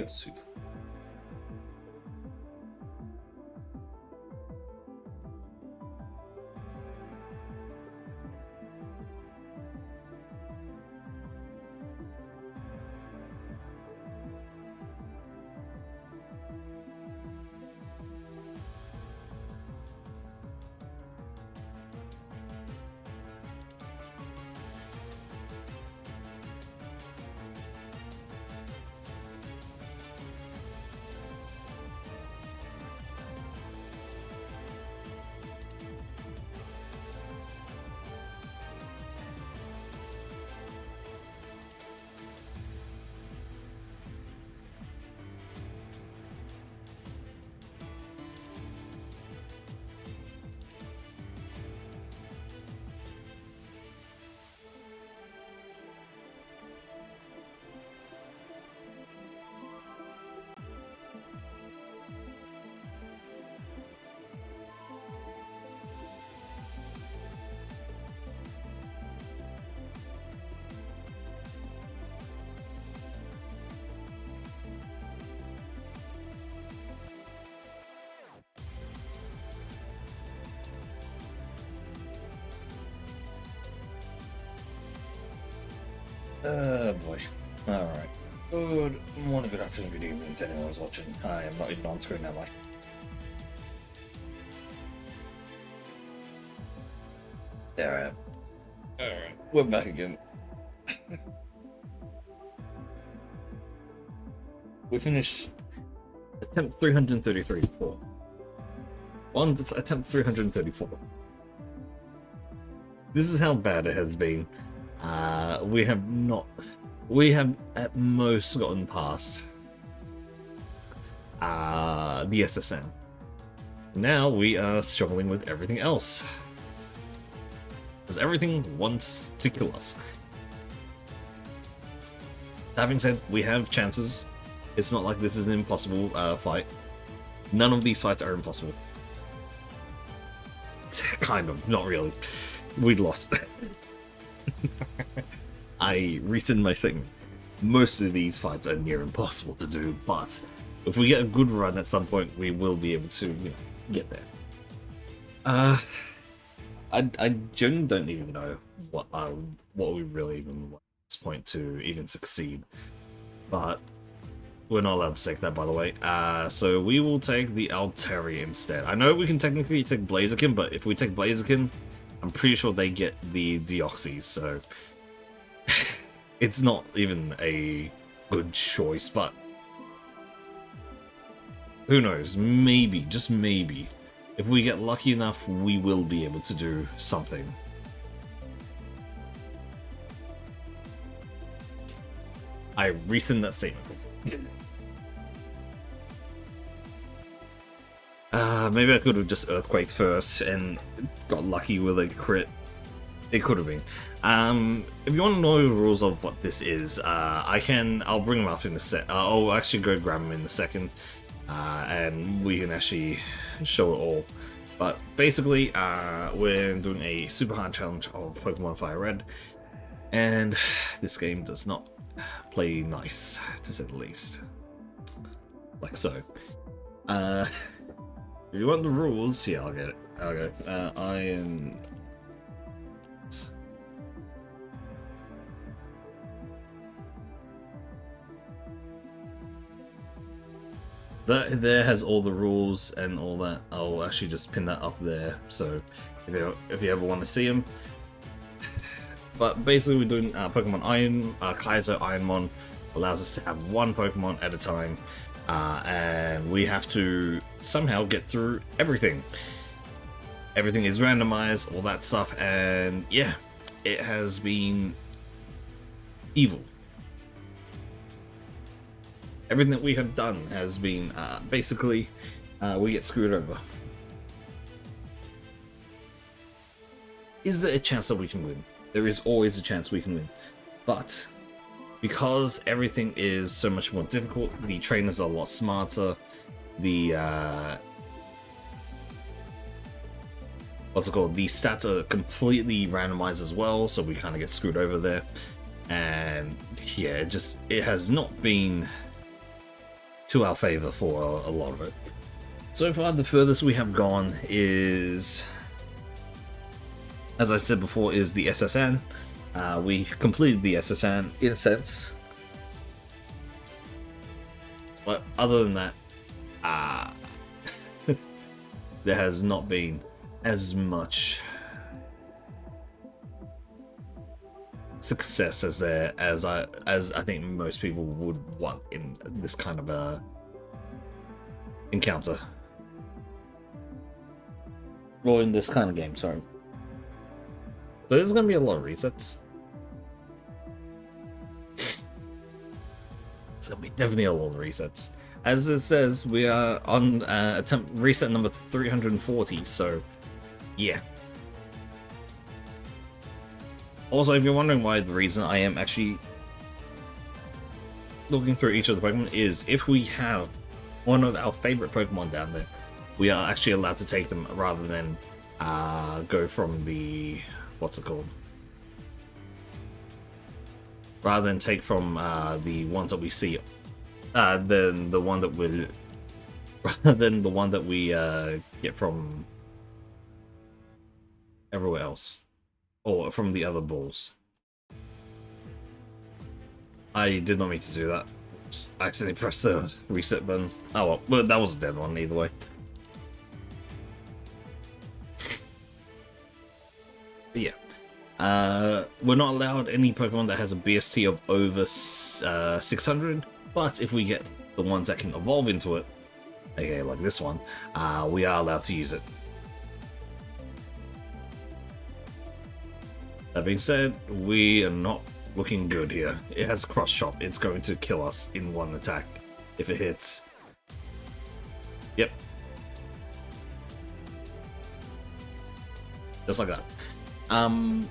go super. Boy. Alright. Good morning, good afternoon, good evening to anyone who's watching. I am not even on screen, am I? There I am. Alright, we're back again. We finished attempt 333 before. On this attempt 334. This is how bad it has been. We have at most gotten past the SSN. Now we are struggling with everything else. Because everything wants to kill us. Having said, we have chances. It's not like this is an impossible fight. None of these fights are impossible. Kind of, not really. We'd lost. I resend my segment. Most of these fights are near impossible to do, but if we get a good run at some point, we will be able to, get there. I genuinely don't even know what we really even want at this point to even succeed, but we're not allowed to take that, by the way. So we will take the Alteri instead. I know we can technically take Blaziken, but if we take Blaziken, I'm pretty sure they get the Deoxys, so it's not even a good choice, but who knows, maybe, just maybe, if we get lucky enough, we will be able to do something. I rescind that statement. Maybe I could have just Earthquaked first and got lucky with a crit. It could have been. If you want to know the rules of what this is, I'll bring them up in a sec. I'll actually go grab them in a second, and we can actually show it all. But basically, we're doing a super hard challenge of Pokemon Fire Red, and this game does not play nice, to say the least. Like so. If you want the rules, yeah, I'll get it. Okay, I am. That there has all the rules and all that. I'll actually just pin that up there, so if you ever want to see them. But basically, we're doing Pokemon Kaizo Ironmon allows us to have one Pokemon at a time, and we have to somehow get through everything. Everything is randomized, all that stuff, and yeah, it has been evil. Everything that we have done has been basically we get screwed over. Is there a chance that we can win? There is always a chance we can win, but because everything is so much more difficult, the trainers are a lot smarter, the what's it called? The stats are completely randomized as well, so we kind of get screwed over there. And yeah, it has not been to our favor for a lot of it. So far, the furthest we have gone is, as I said before, is the SSN. We completed the SSN in a sense, but other than that, there has not been as much success as I think most people would want in this kind of a encounter, or in this kind of game. Sorry. So there's gonna be a lot of resets. It's gonna be definitely a lot of resets. As it says, we are on attempt reset number 340. So, yeah. Also, if you're wondering why, the reason I am actually looking through each of the Pokemon is if we have one of our favorite Pokemon down there, we are actually allowed to take them rather than go from the, what's it called? Rather than take from the ones that we see, than the one that we, rather than the one that we get from everywhere else. Or from the other balls. I did not mean to do that. Oops, I accidentally pressed the reset button. Oh well, but that was a dead one either way. But yeah. We're not allowed any Pokemon that has a BST of over 600, but if we get the ones that can evolve into it, okay, like this one, we are allowed to use it. That being said, we are not looking good here. It has cross chop. It's going to kill us in one attack if it hits. Yep. Just like that.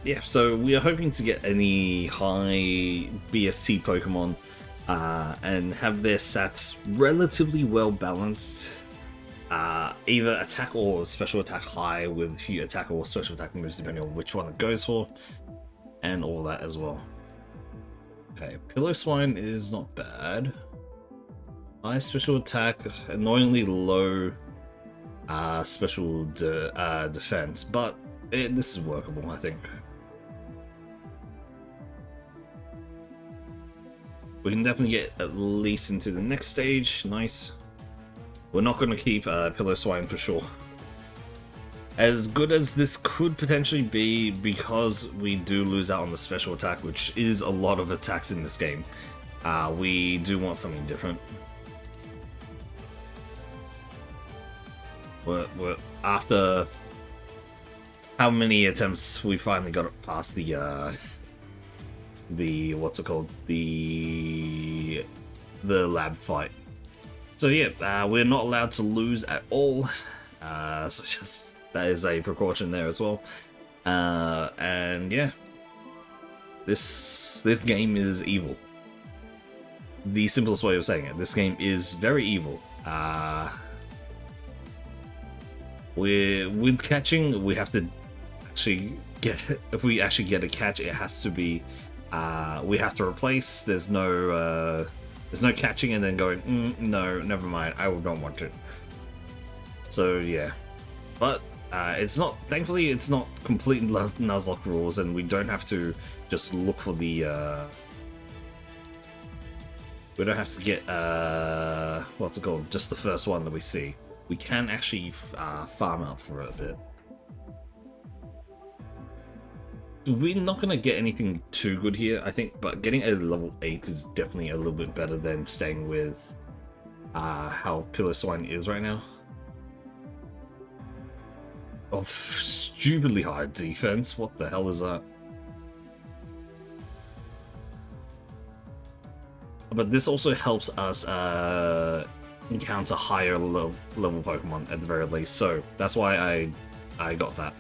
Yeah, so we are hoping to get any high BST Pokemon and have their stats relatively well balanced. Either attack or special attack high with a few attack or special attack moves depending on which one it goes for, and all that as well. Okay, Pillow Swine is not bad. High special attack, annoyingly low special defense, but this is workable, I think. We can definitely get at least into the next stage. Nice. We're not going to keep Pillow Swine for sure. As good as this could potentially be, because we do lose out on the special attack, which is a lot of attacks in this game, we do want something different. We're after how many attempts we finally got past the what's it called, the lab fight. So yeah, we're not allowed to lose at all. So just that is a precaution there as well. And yeah, this game is evil. The simplest way of saying it. This game is very evil. With catching, we have to actually get. If we actually get a catch, it has to be. We have to replace. There's no catching and then going, no, never mind, I don't want it. So yeah, but it's not, thankfully it's not complete Nuzlocke rules, and we don't have to just look for the, we don't have to get, what's it called, just the first one that we see. We can actually farm out for a bit. We're not going to get anything too good here, I think, but getting a level 8 is definitely a little bit better than staying with how Pillow Swine is right now. Of stupidly high defense, what the hell is that? But this also helps us encounter higher level Pokemon at the very least, so that's why I got that.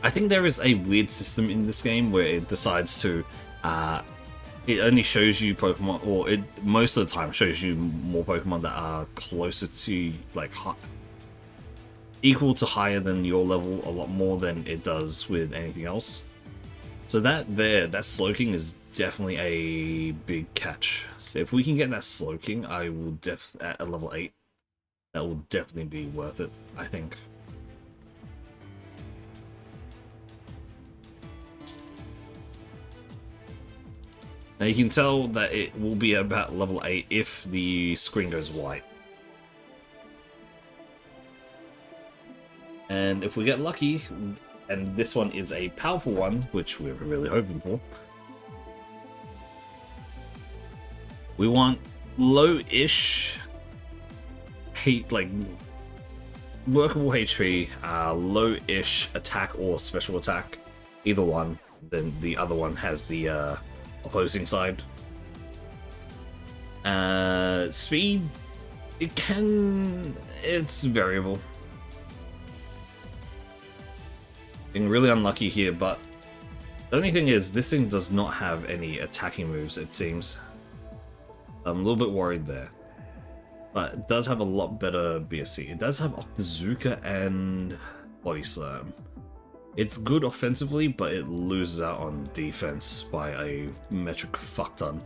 I think there is a weird system in this game where it decides to, it only shows you Pokemon, or it most of the time shows you more Pokemon that are closer to, like, equal to higher than your level a lot more than it does with anything else. So that Slowking is definitely a big catch. So if we can get that Slowking, I will at a level 8. That will definitely be worth it, I think. Now you can tell that it will be about level 8 if the screen goes white. And if we get lucky, and this one is a powerful one, which we're really hoping for, we want low-ish, like workable HP, low-ish attack or special attack, either one. Then the other one has the opposing side. Speed, it's variable. Being really unlucky here, but the only thing is this thing does not have any attacking moves, it seems. I'm a little bit worried there. But it does have a lot better BSC. It does have Octazooka and Body Slam. It's good offensively, but it loses out on defense by a metric fuck ton.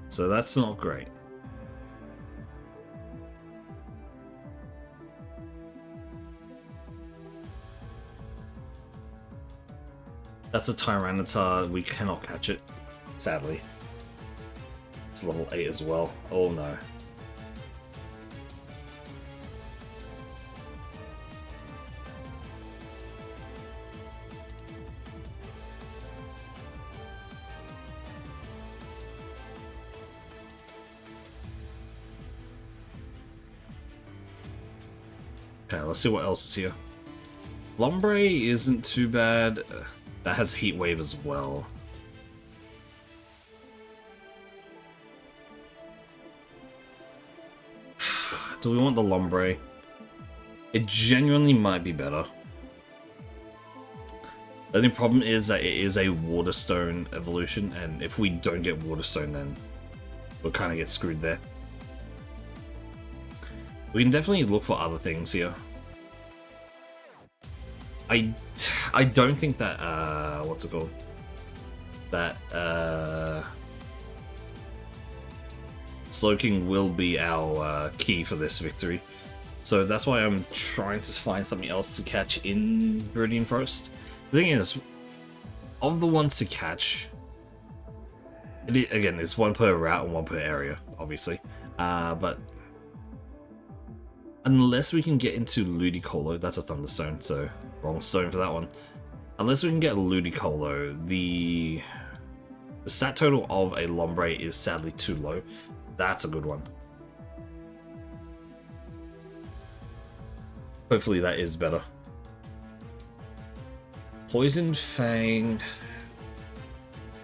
So that's not great. That's a Tyranitar, we cannot catch it, sadly. It's level 8 as well. Oh no. Okay, let's see what else is here. Lombre isn't too bad. That has Heat Wave as well. Do we want the Lombre? It genuinely might be better. The only problem is that it is a Waterstone evolution, and if we don't get Waterstone, then we'll kind of get screwed there. We can definitely look for other things here. I don't think that, what's it called? That, Slowking will be our key for this victory. So that's why I'm trying to find something else to catch in Viridian Forest. The thing is, of the ones to catch, again, it's one per route and one per area, obviously. But unless we can get into Ludicolo, that's a Thunderstone, so wrong stone for that one. Unless we can get Ludicolo, the stat total of a Lombre is sadly too low. That's a good one. Hopefully that is better. Poison Fang,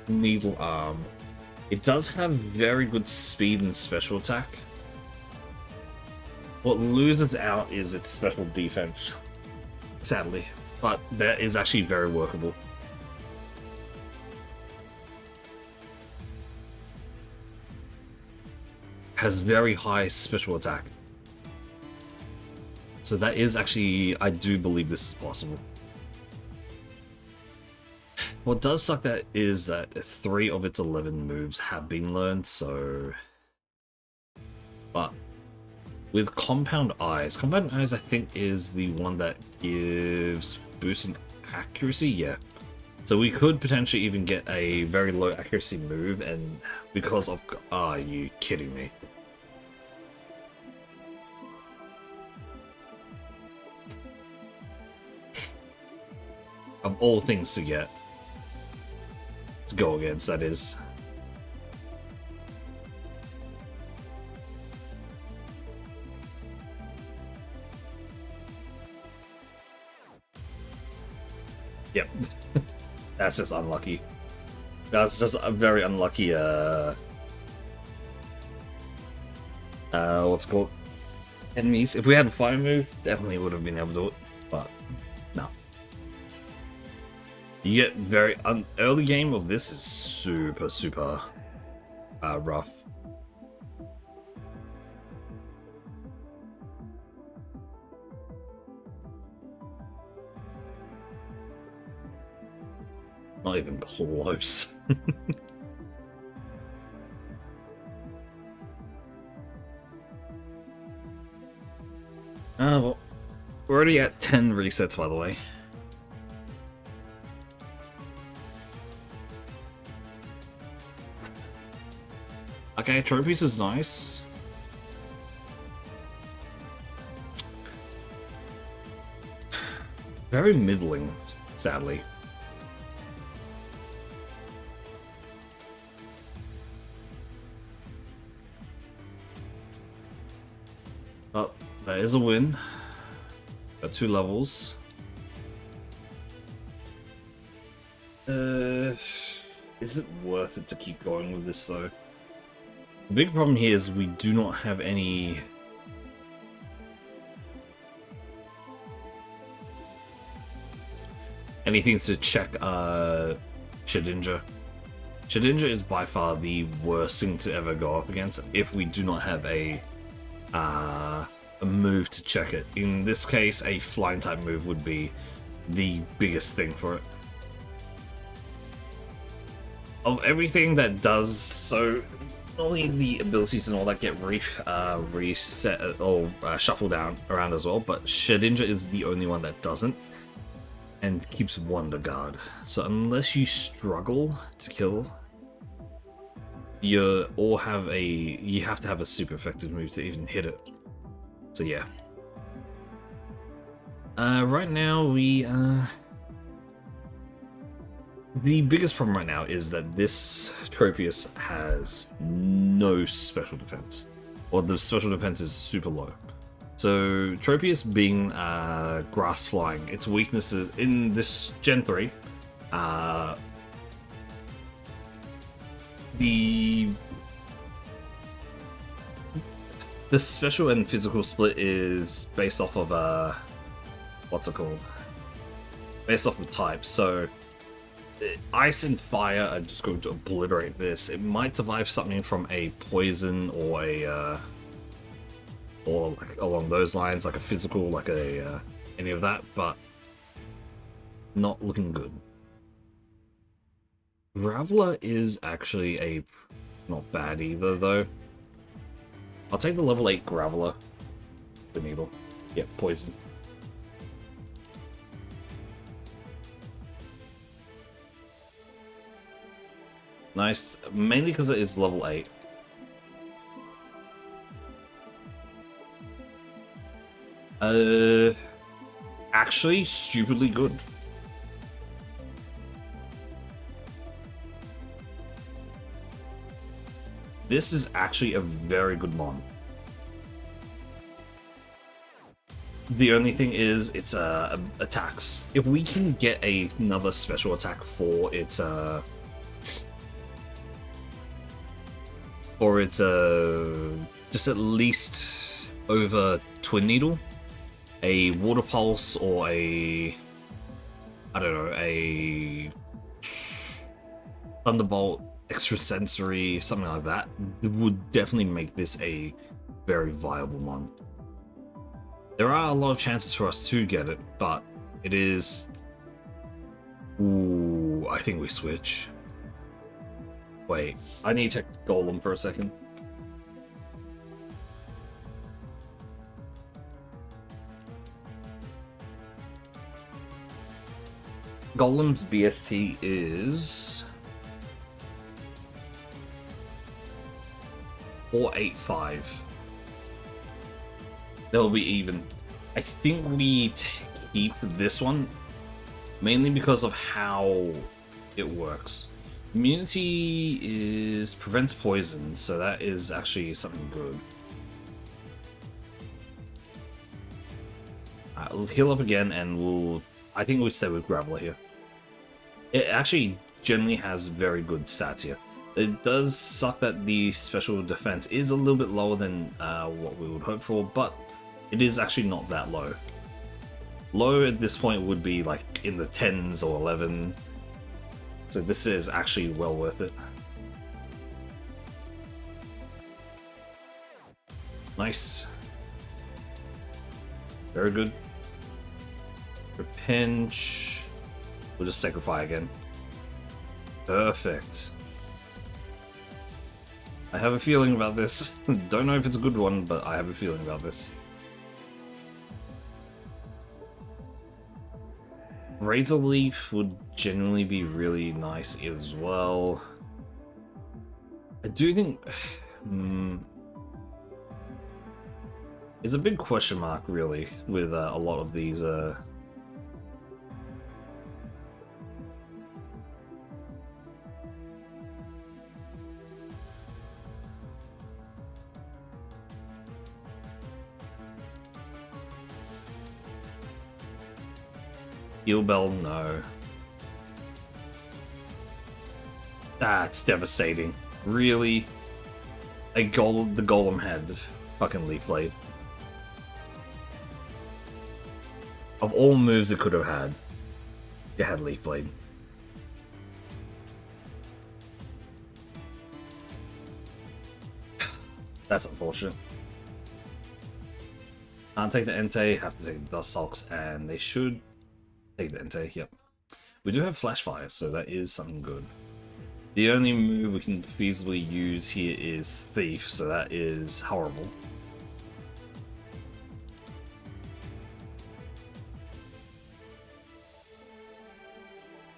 Needle Arm. It does have very good speed and special attack. What loses out is its special defense, sadly, but that is actually very workable. Has very high special attack. So that is actually, I do believe this is possible. What does suck that is that 3 of its 11 moves have been learned, so... But with Compound Eyes I think is the one that gives boost in accuracy, yeah. So we could potentially even get a very low accuracy move, and because of... Are you kidding me? Of all things to get. To go against, that is. Yep. That's just unlucky. That's just a very unlucky, what's it called? Enemies. If we had a fire move, definitely would have been able to do it, but no. You get very early game of this is super rough. Not even close. Well, we're already at 10 resets, by the way. Okay, trophies is nice. Very middling, sadly. But that is a win. Got 2 levels. Is it worth it to keep going with this though? The big problem here is we do not have anything to check Shedinja. Shedinja is by far the worst thing to ever go up against if we do not have a move to check it. In this case, a flying type move would be the biggest thing for it. Of everything that does so, only the abilities and all that get reset or shuffled down around as well, but Shedinja is the only one that doesn't and keeps Wonder Guard. So unless you struggle to kill, you have to have a super effective move to even hit it. So yeah. Right now the biggest problem right now is that this Tropius has no special defense, or the special defense is super low. So Tropius being grass flying, its weaknesses in this Gen 3, the special and physical split is based off of what's it called? Based off of type. So ice and fire are just going to obliterate this. It might survive something from a poison or a or like along those lines, like a physical, like a any of that, but not looking good. Graveler is actually a not bad either, though. I'll take the level 8 Graveler. The needle. Yeah, poison. Nice, mainly because it is level 8. Actually, stupidly good. This is actually a very good mon. The only thing is its attacks. If we can get another special attack for its just at least over Twin Needle, a Water Pulse, or I don't know, a Thunderbolt, Extrasensory, something like that, would definitely make this a very viable mon. There are a lot of chances for us to get it, but it is... Ooh, I think we switch. Wait, I need to check Golem for a second. Golem's BST is 485. That'll be even. I think we keep this one mainly because of how it works. Immunity is prevents poison, so that is actually something good. We'll heal up again, and I think we'll stay with Graveler here. It actually generally has very good stats here. It does suck that the special defense is a little bit lower than what we would hope for, but it is actually not that low. Low at this point would be like in the 10s or 11. So this is actually well worth it. Nice. Very good. For pinch, we'll just sacrifice again. Perfect. I have a feeling about this. Don't know if it's a good one, but I have a feeling about this. Razor Leaf would generally be really nice as well. I do think... it's a big question mark, really, with a lot of these... Heal Bell, no. That's devastating. Really? The Golem had fucking Leaf Blade. Of all moves it could have had, it had Leaf Blade. That's unfortunate. Can't take the Entei, have to take the Dust Sulks, and they should take the Entei, yep. We do have Flash Fire, so that is something good. The only move we can feasibly use here is Thief, so that is horrible.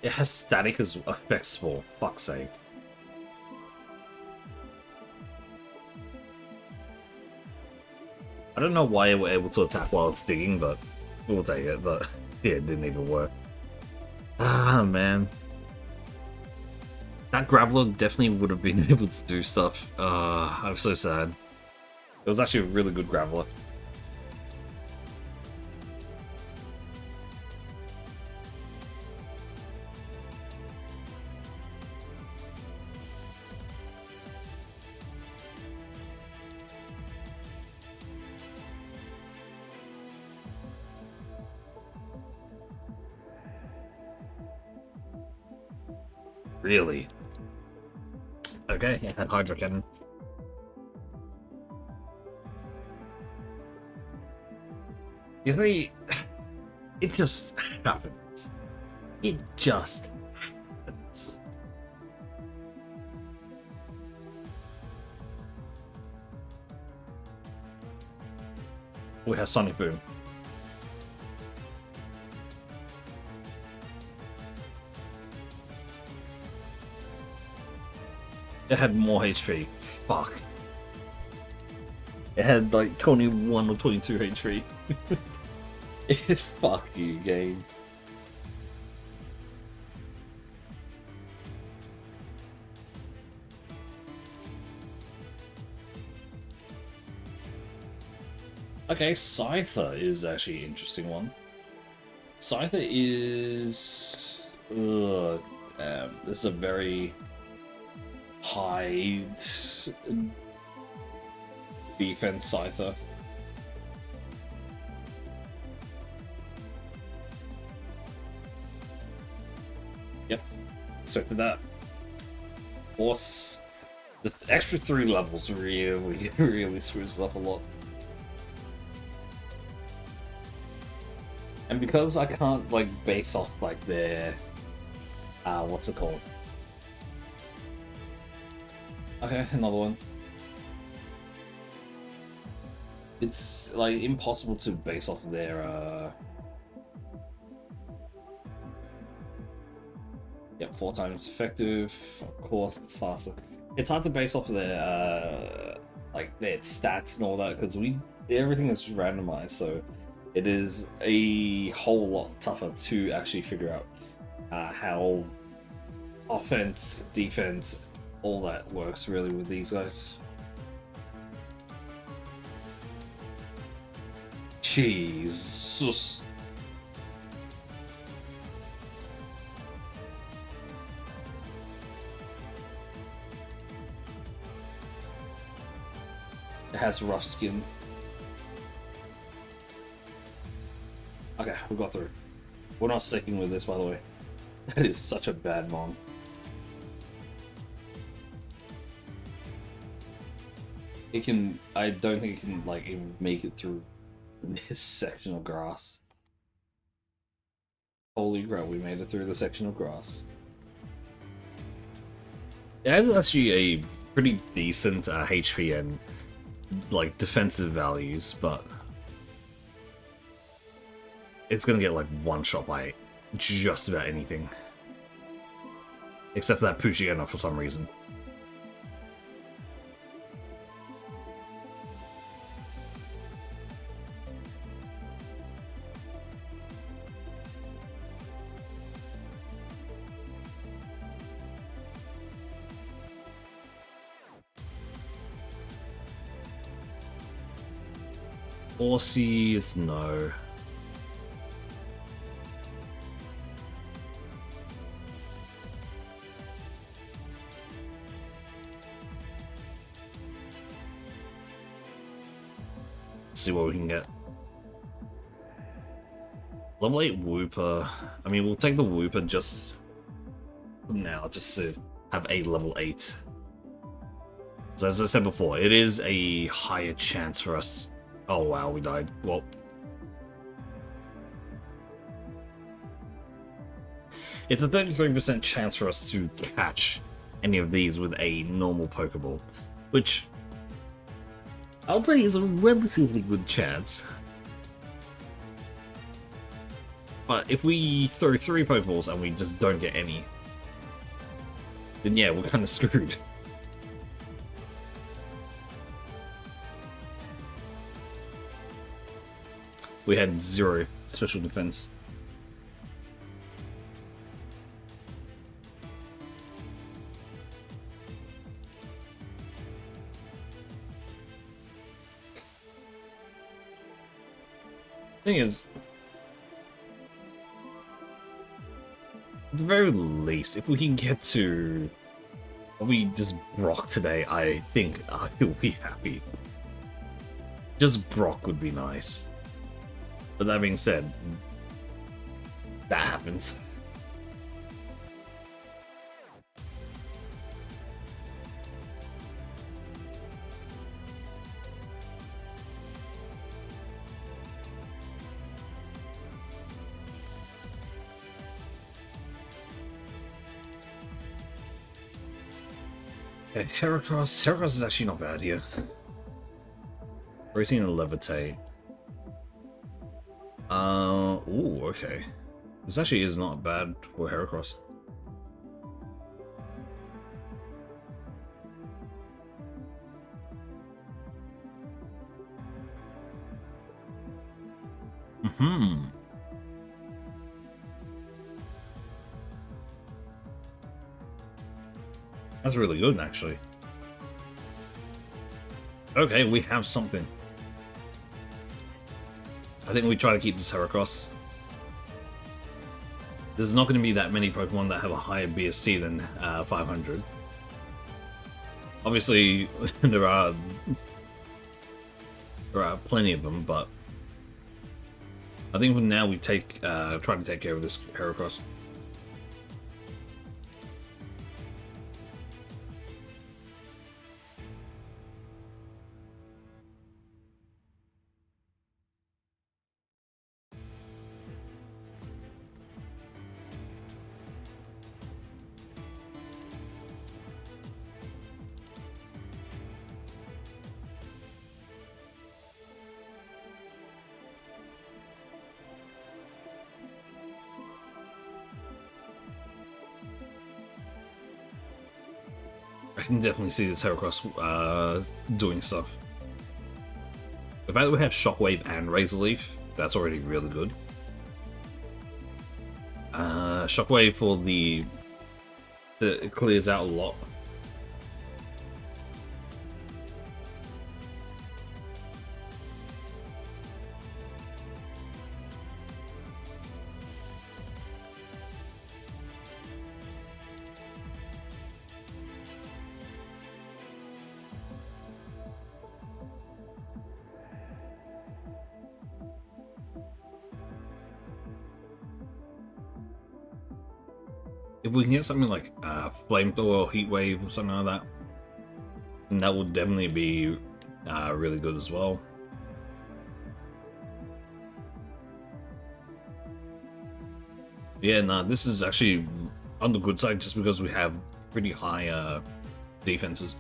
It has static as effects for fuck's sake. I don't know why we're able to attack while it's digging, but we'll take it. But yeah, it didn't even work. Ah, man. That Graveler definitely would have been able to do stuff. I'm so sad. It was actually a really good Graveler. Really? Okay, yeah, had Hydro Cannon. You see, it just happens. It just happens. We have Sonic Boom. It had more HP. Fuck. It had like 21 or 22 HP. Fuck you, game. Okay, Scyther is actually an interesting one. Scyther is... this is a very high defense Scyther. Yep, expected that. Of course, the extra 3 levels really, really screws up a lot. And because I can't like base off like their what's it called? Okay, another one. It's like impossible to base off their yep, 4 times effective. Of course, it's faster. It's hard to base off their like their stats and all that because everything is randomized, so it is a whole lot tougher to actually figure out how offense, defense, all that works really with these guys. Jesus. It has rough skin. Okay, we got through. We're not sticking with this, by the way. That is such a bad mon. It can... I don't think it can, like, even make it through this section of grass. Holy crap, we made it through the section of grass. It has actually a pretty decent HP and like defensive values, but it's gonna get like one shot by just about anything, except for that Poochyena for some reason. Aussies, no. Let's see what we can get. Level 8 Wooper. I mean, we'll take the Wooper just now, just to have a level 8. So as I said before, it is a higher chance for us. Oh wow, we died. Well, it's a 33% chance for us to catch any of these with a normal Pokeball, which I'll say is a relatively good chance. But if we throw 3 Pokeballs and we just don't get any, then yeah, we're kind of screwed. We had 0 special defense. Thing is, at the very least, if we can get to probably just Brock today, I think I will be happy. Just Brock would be nice. But that being said, that happens. Okay, Heracross. Heracross is actually not bad here. Routine and Levitate. Ooh, okay. This actually is not bad for Heracross. That's really good, actually. Okay, we have something. I think we try to keep this Heracross. There's not going to be that many Pokemon that have a higher BST than 500. Obviously, there are plenty of them, but I think for now we try to take care of this Heracross. I can definitely see this Heracross doing stuff. The fact that we have Shockwave and Razor Leaf, that's already really good. Shockwave for it clears out a lot. If we can get something like Flamethrower or Heat Wave or something like that, then that would definitely be really good as well. Yeah, no, this is actually on the good side just because we have pretty high defenses.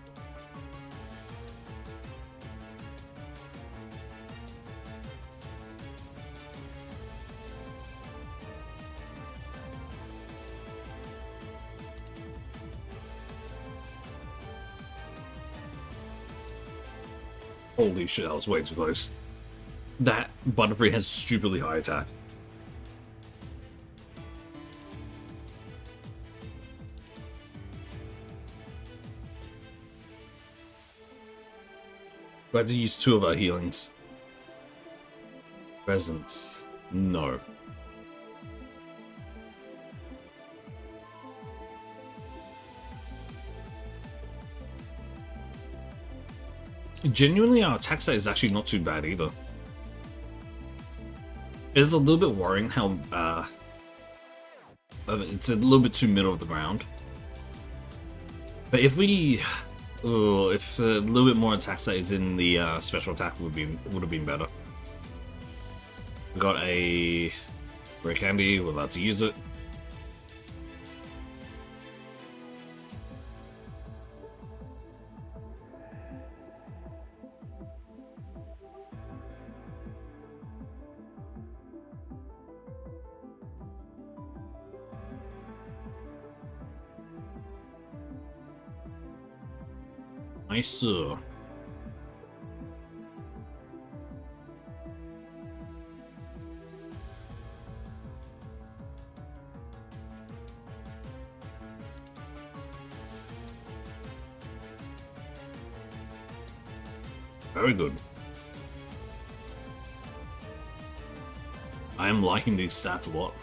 Holy shit, that was way too close. That Butterfree has stupidly high attack. We had to use 2 of our healings. Presence. No. Genuinely, our attack stat is actually not too bad either. It's a little bit worrying how it's a little bit too middle of the ground. But if we, if a little bit more attack stat is in the special attack, would have been better. We got a rare candy. We're allowed to use it. Nice. Very good. I am liking these stats a lot.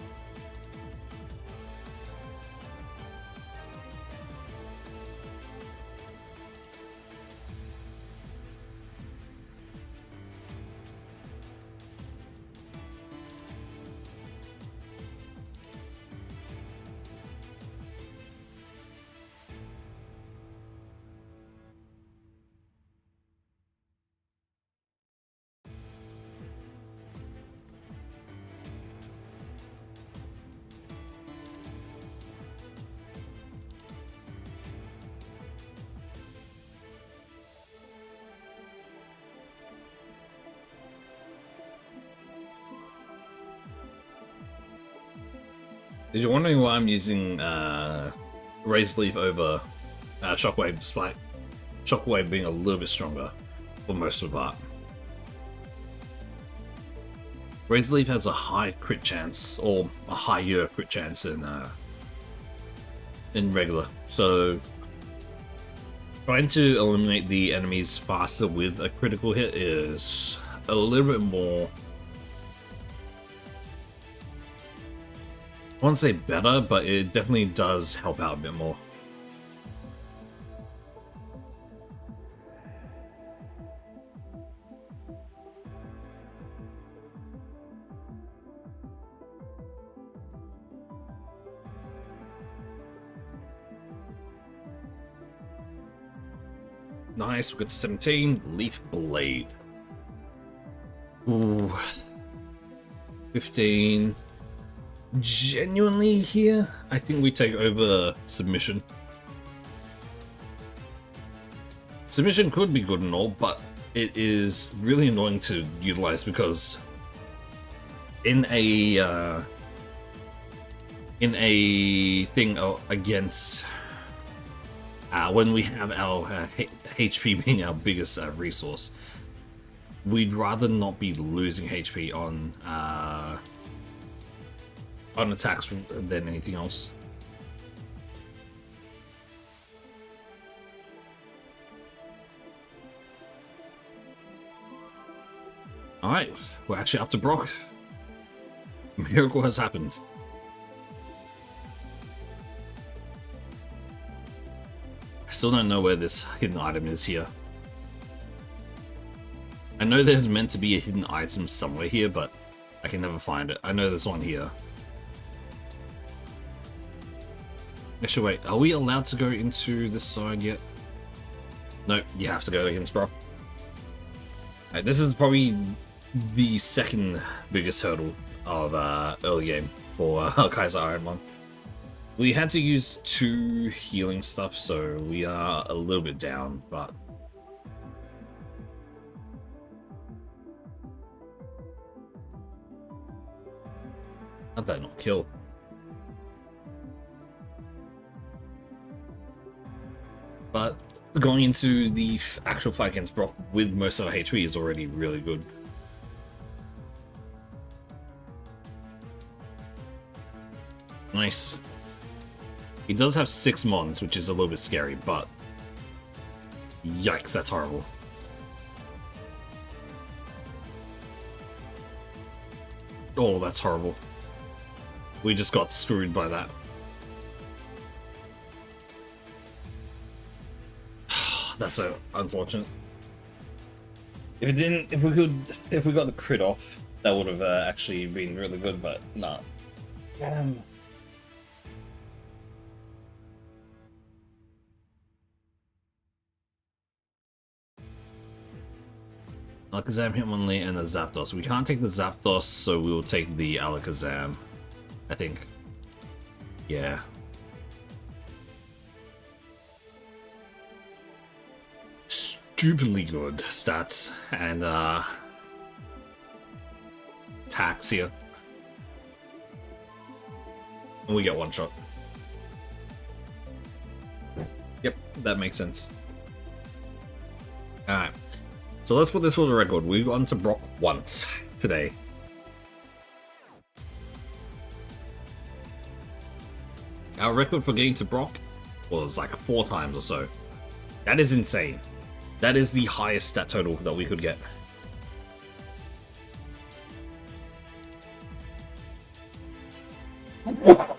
If you're wondering why I'm using Razed Leaf over Shockwave, despite Shockwave being a little bit stronger for most of the part. Razed Leaf has a high crit chance, or a higher crit chance than regular, so trying to eliminate the enemies faster with a critical hit is a little bit more, I won't say better, but it definitely does help out a bit more. Nice, we got to 17. Leaf Blade. Ooh. 15. Genuinely here, I think we take over Submission. Submission could be good and all, but it is really annoying to utilize because in a thing against when we have our HP being our biggest resource, we'd rather not be losing HP on attacks than anything else. Alright, we're actually up to Brock. Miracle has happened. I still don't know where this hidden item is here. I know there's meant to be a hidden item somewhere here, but I can never find it. I know there's one here. Actually, wait, are we allowed to go into this side yet? No, you have to go against Brock. Right, this is probably the second biggest hurdle of early game for Kaizo Ironmon. We had to use 2 healing stuff, so we are a little bit down, but... How'd that not kill? But going into the actual fight against Brock with most of our HP is already really good. Nice. He does have 6 mons, which is a little bit scary, but... Yikes, that's horrible. Oh, that's horrible. We just got screwed by that. That's so unfortunate. If we got the crit off, that would have actually been really good, but nah. Alakazam, Hitmonlee, and the Zapdos. We can't take the Zapdos, so we will take the Alakazam. I think. Yeah. Stupidly good stats and attacks here. And we get 1 shot. Yep, that makes sense. Alright. So let's put this for the record. We've gone to Brock once today. Our record for getting to Brock was like 4 times or so. That is insane. That is the highest stat total that we could get. Now,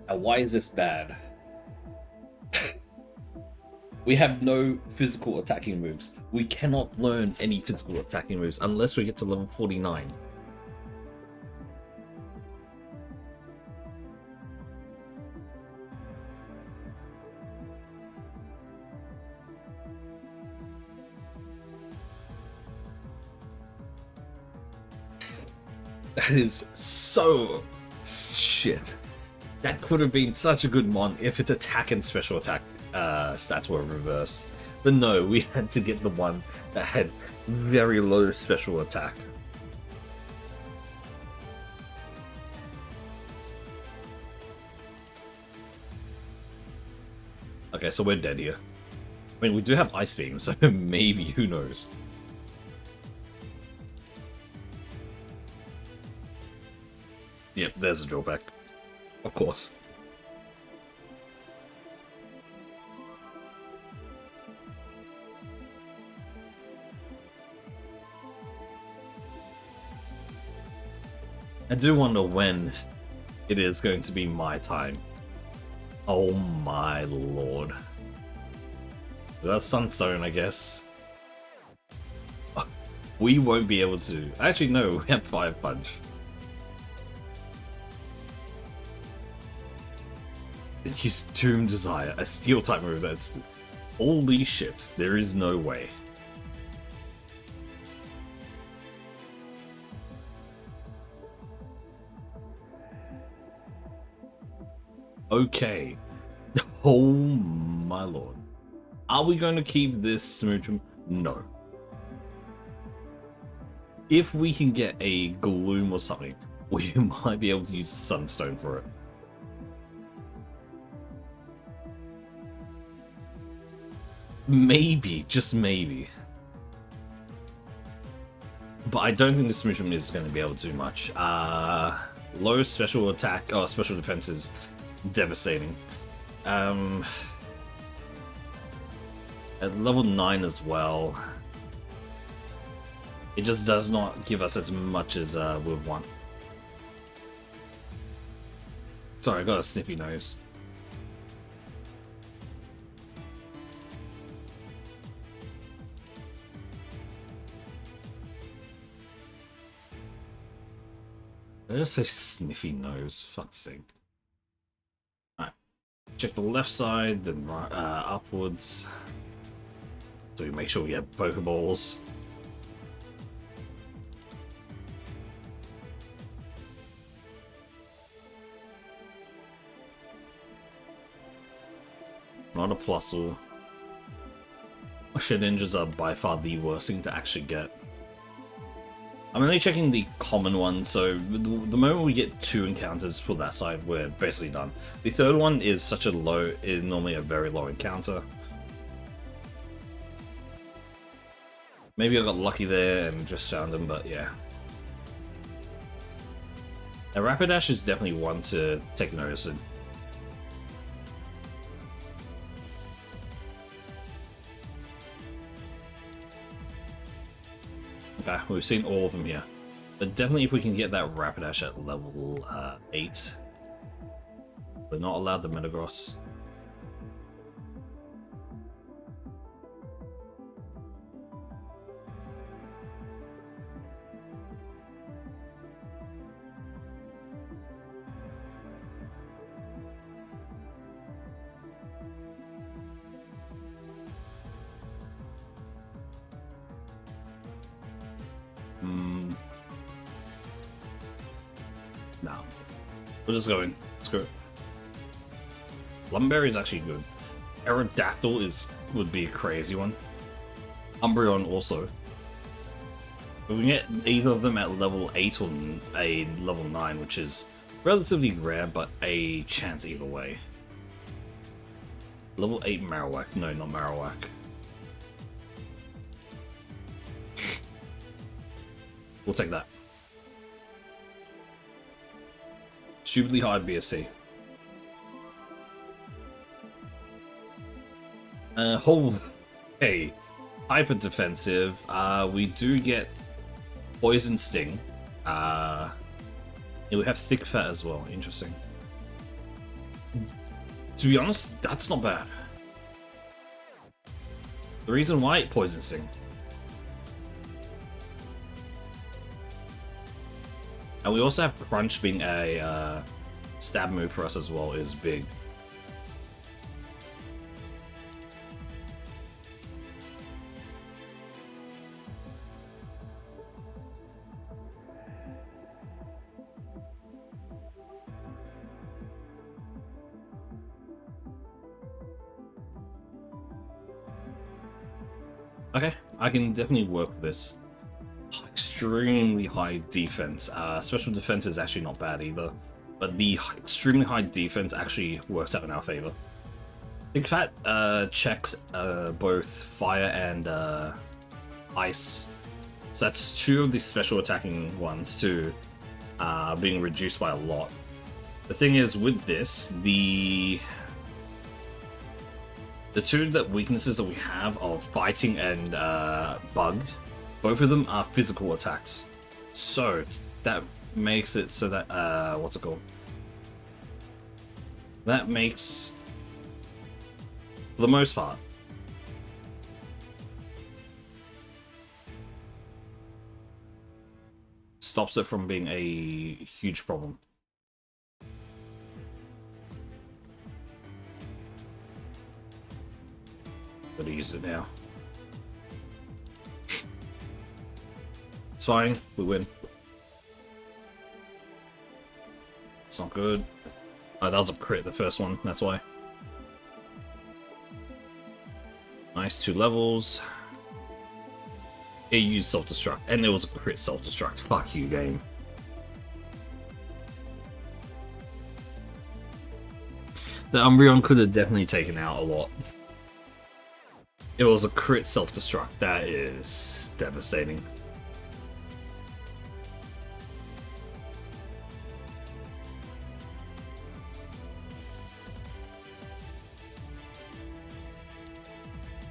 why is this bad? We have no physical attacking moves. We cannot learn any physical attacking moves unless we get to level 49. That is so shit. That could have been such a good mon if its attack and special attack stats were reversed. But no, we had to get the one that had very low special attack. Okay, so we're dead here. I mean, we do have Ice Beam, so maybe, who knows? Yep, there's a drawback. Of course. I do wonder when it is going to be my time. Oh my lord. That's Sunstone, I guess. We won't be able to. Actually, no, we have Fire Punch. It's just Tomb Desire, a steel type move that's... Holy shit, there is no way. Okay. Oh my lord. Are we going to keep this Smoochum? No. If we can get a Gloom or something, we might be able to use a Sunstone for it. Maybe, just maybe. But I don't think the Smoochum is going to be able to do much. Low special attack, or special defense is devastating. At level 9 as well, it just does not give us as much as we would want. Sorry, I got a sniffy nose. Did I just say sniffy nose? Fuck's sake. Alright. Check the left side, then right, upwards. So we make sure we have Pokeballs. not a Plusle. Shedinjas are by far the worst thing to actually get. I'm only checking the common one, so the moment we get 2 encounters for that side, we're basically done. The third one is such a low, is normally a very low encounter. Maybe I got lucky there and just found him, but yeah. A Rapidash is definitely one to take notice of. Okay, we've seen all of them here. But definitely if we can get that Rapidash at level 8. We're not allowed the Metagross. No. We're just going. Screw it. Lumberry is actually good. Aerodactyl would be a crazy one. Umbreon also. If we can get either of them at level 8 or a level 9, which is relatively rare, but a chance either way. Level 8 Marowak. No, not Marowak. We'll take that. Stupidly hard BSC. Hey, hyper defensive. We do get Poison Sting. Yeah, we have Thick Fat as well. Interesting. To be honest, that's not bad. The reason why Poison Sting. And we also have Crunch being a stab move for us as well is big. Okay, I can definitely work with this. Extremely high defense. Special defense is actually not bad either, but the extremely high defense actually works out in our favor. Big Fat checks both fire and ice, so that's 2 of the special attacking ones too, being reduced by a lot. The thing is with this, the 2 weaknesses that we have of fighting and bug, both of them are physical attacks. So that makes it so that what's it called? That makes, for the most part, stops it from being a huge problem. Gotta use it now. It's fine, we win. It's not good. Oh, that was a crit, the first one, that's why. Nice, 2 levels. It used self-destruct, and it was a crit self-destruct. Fuck you, game. The Umbreon could have definitely taken out a lot. It was a crit self-destruct. That is devastating.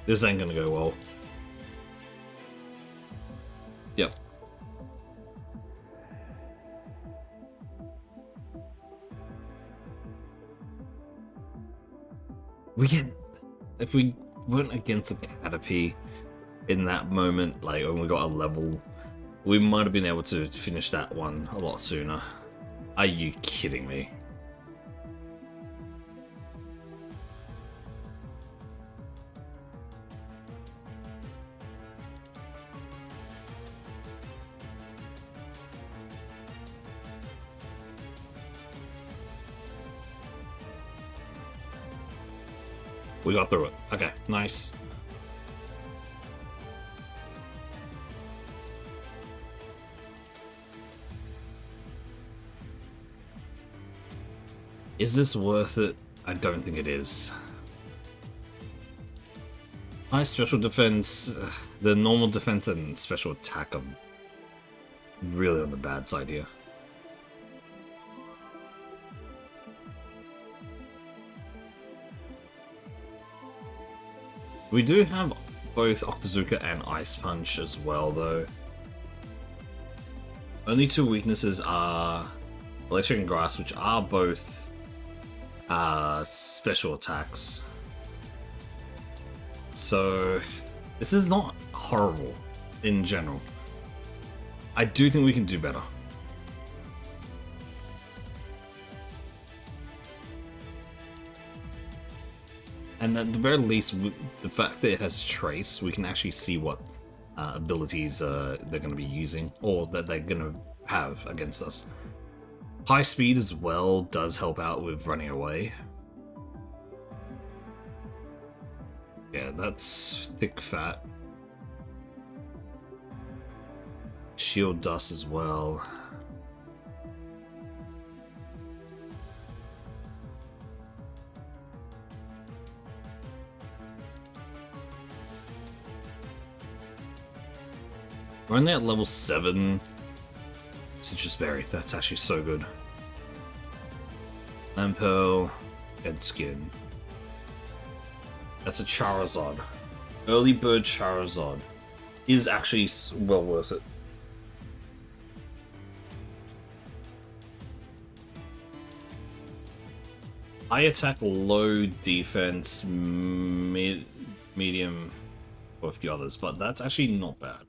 This ain't gonna go well. Yep. We get, if we went against a Caterpie in that moment, like when we got a level, we might have been able to finish that one a lot sooner. Are you kidding me? We got through it. Okay, nice. Is this worth it? I don't think it is. High special defense, the normal defense and special attack are really on the bad side here. We do have both Octazooka and Ice Punch as well, though. Only two weaknesses are Electric and Grass, which are both special attacks. So this is not horrible in general. I do think we can do better. And at the very least, the fact that it has Trace, we can actually see what abilities they're going to be using, or that they're going to have against us. High speed as well does help out with running away. Yeah, that's thick fat. Shield dust as well. We're only at level 7. Citrus Berry, that's actually so good. Lampearl, Dead Skin. That's a Charizard. Early Bird Charizard is actually well worth it. High attack, low defense, medium for a few others, but that's actually not bad.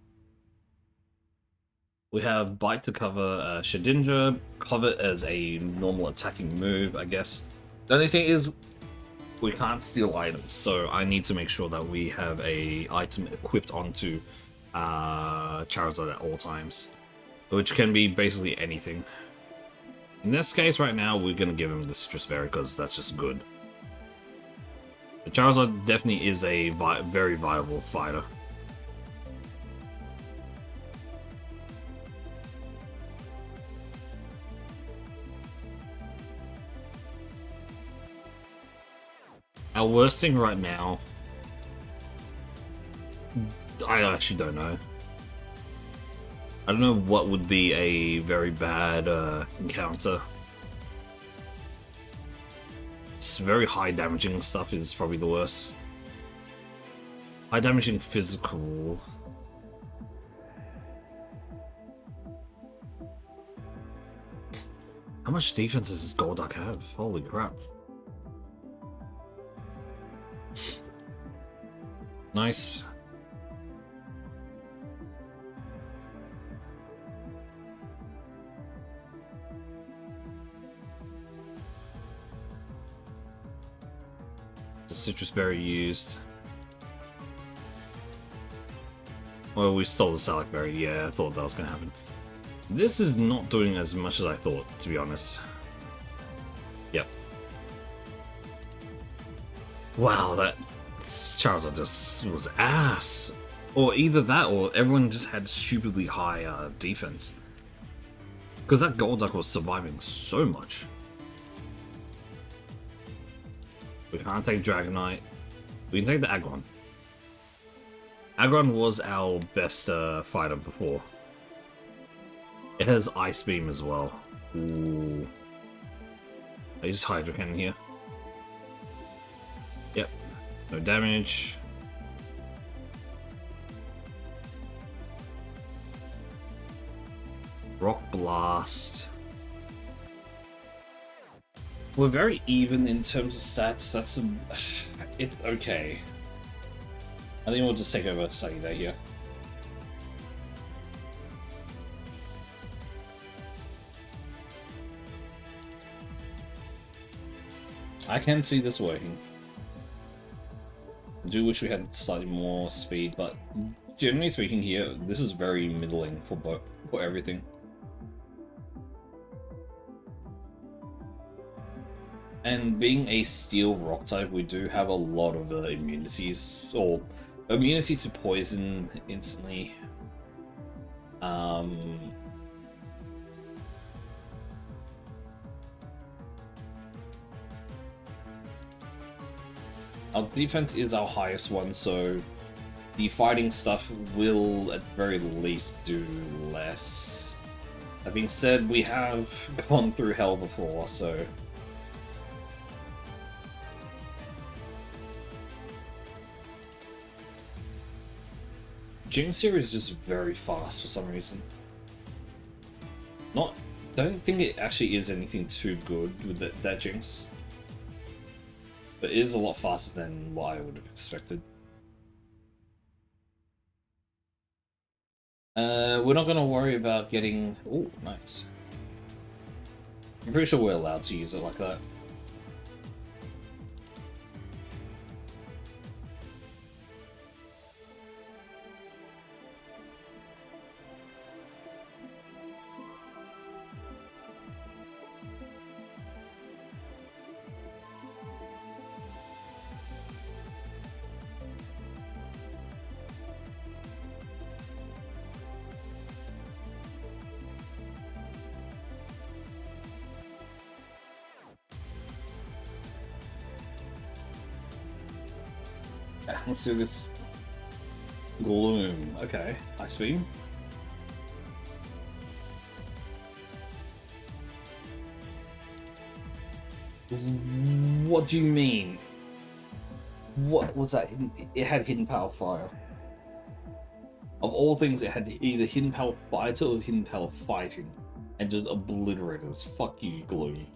We have Bite to cover Shedinja, cover as a normal attacking move, I guess. The only thing is, we can't steal items, so I need to make sure that we have a item equipped onto Charizard at all times, which can be basically anything. In this case, right now, we're going to give him the Citrus Berry because that's just good. The Charizard definitely is a very viable fighter. Our worst thing right now, I actually don't know. I don't know what would be a very bad encounter. It's very high damaging stuff is probably the worst. High damaging physical. How much defense does this Golduck have? Holy crap. Nice. The Citrus Berry used. Well, we stole the Salac Berry. Yeah, I thought that was going to happen. This is not doing as much as I thought, to be honest. Yep. Wow, that Charizard just was ass. Or either that, or everyone just had stupidly high defense. Because that Golduck was surviving so much. We can't take Dragonite. We can take the Aggron. Aggron was our best fighter before. It has Ice Beam as well. Ooh. I use Hydro Cannon here. Yep. No damage. Rock Blast. We're very even in terms of stats. It's okay. I think we'll just take over Sunny Day here. I can see this working. I do wish we had slightly more speed, but generally speaking here, this is very middling for everything. And being a steel rock type, we do have a lot of immunities, or immunity to poison instantly. Our defense is our highest one, so the fighting stuff will at the very least do less. That being said, we have gone through hell before, so... Jinx here is just very fast for some reason. Don't think it actually is anything too good with that Jinx. But it is a lot faster than what I would have expected. We're not gonna worry about getting... Oh, nice. I'm pretty sure we're allowed to use it like that. Let's do this. Gloom. Okay. Ice beam. What do you mean? What was that? It had hidden power fire. Of all things, it had either hidden power fighter or hidden power fighting. And just obliterated us. Fuck you, Gloom.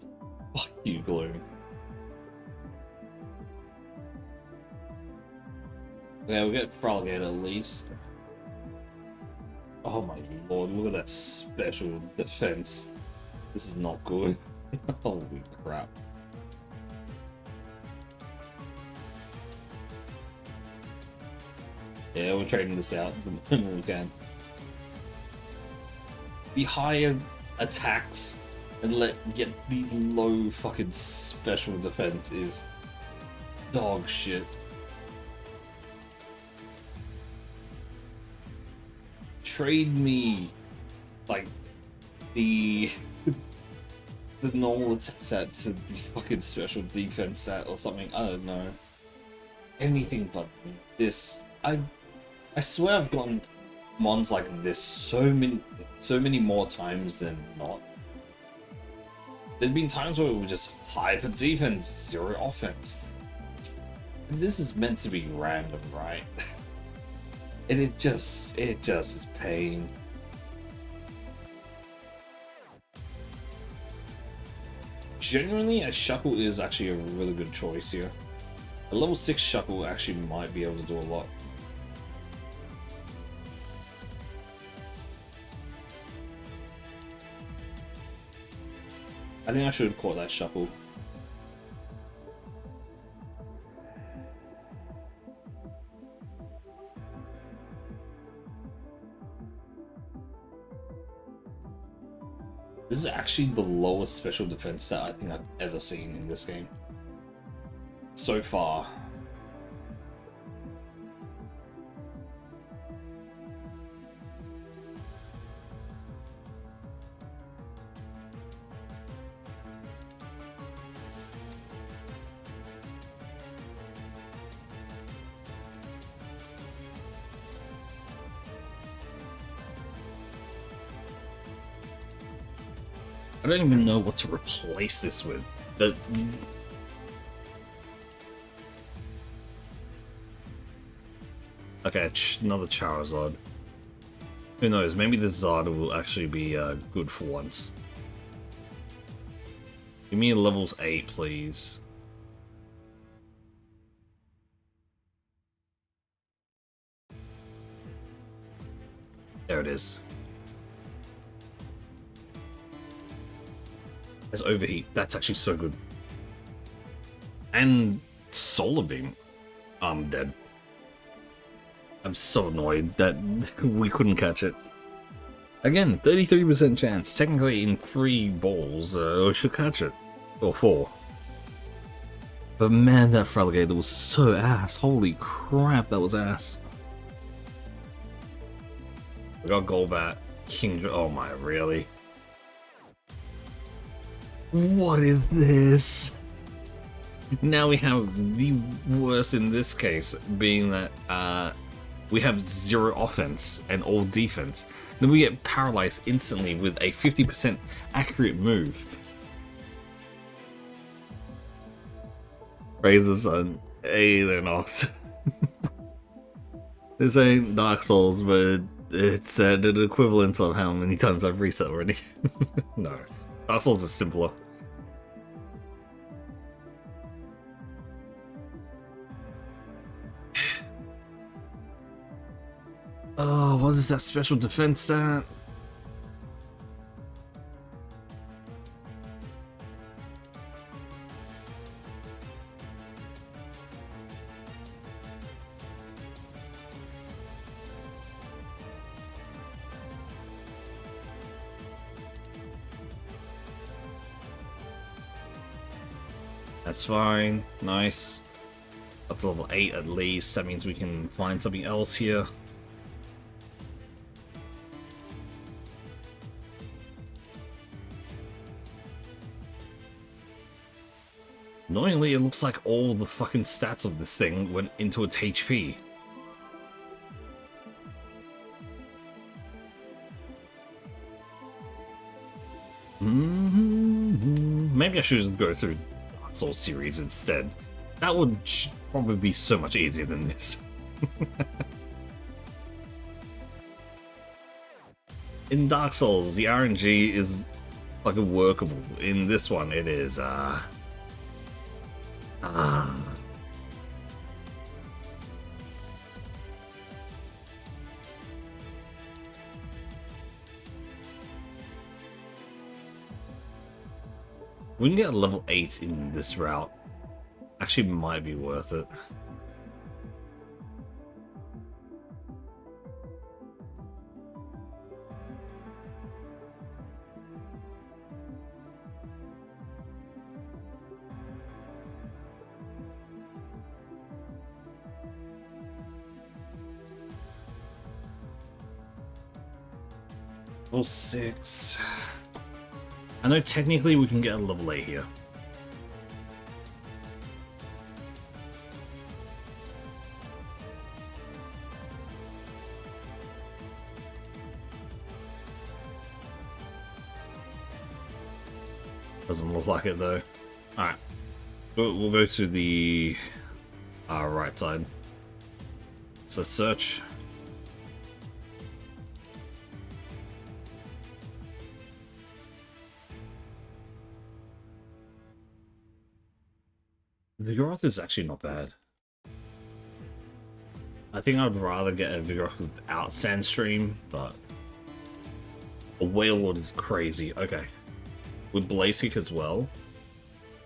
Fuck you, Gloom. Yeah, we'll get Frogate at least. Oh my lord, look at that special defense. This is not good. Holy crap. Yeah, we're trading this out the moment we can. The higher attacks and get the low fucking special defense is dog shit. Trade me like the normal attack set to the fucking special defense set or something. I don't know. Anything but this. I swear I've gotten mons like this so many more times than not. There's been times where we were just hyper defense, zero offense. And this is meant to be random, right? And it just is pain. Genuinely, a Shuckle is actually a really good choice here. A level 6 Shuckle actually might be able to do a lot. I think I should have caught that Shuckle. This is actually the lowest special defense set I think I've ever seen in this game. So far. I don't even know what to replace this with. Okay, another Charizard. Who knows, maybe this Zarda will actually be good for once. Give me a levels 8, please. There it is. There's Overheat. That's actually so good. And Solar Beam. I'm dead. I'm so annoyed that we couldn't catch it. Again, 33% chance. Technically in 3 balls, we should catch it. Or 4. But man, that Fraligator was so ass. Holy crap, that was ass. We got Golbat, Kingdra. Oh my, really? What is this? Now we have the worst in this case, being that we have 0 offense and all defense. Then we get paralyzed instantly with a 50% accurate move. Praise the sun. Hey there, Nox. This ain't Dark Souls, but it's an equivalent of how many times I've reset already. No, Dark Souls is simpler. Oh, what is that special defense stat? That's fine. Nice. That's level 8 at least. That means we can find something else here. Annoyingly, it looks like all the fucking stats of this thing went into its HP. Maybe I should just go through Dark Souls series instead. That would probably be so much easier than this. In Dark Souls, the RNG is fucking workable. In this one, it is, We can get a level 8 in this route. Actually, might be worth it. Level 6. I know technically we can get a level 8 here. Doesn't look like it though. Alright. We'll go to the right side. So search. Vigoroth is actually not bad. I think I'd rather get a Vigoroth without Sandstream, but a Wailord is crazy. Okay. With Blaziken as well.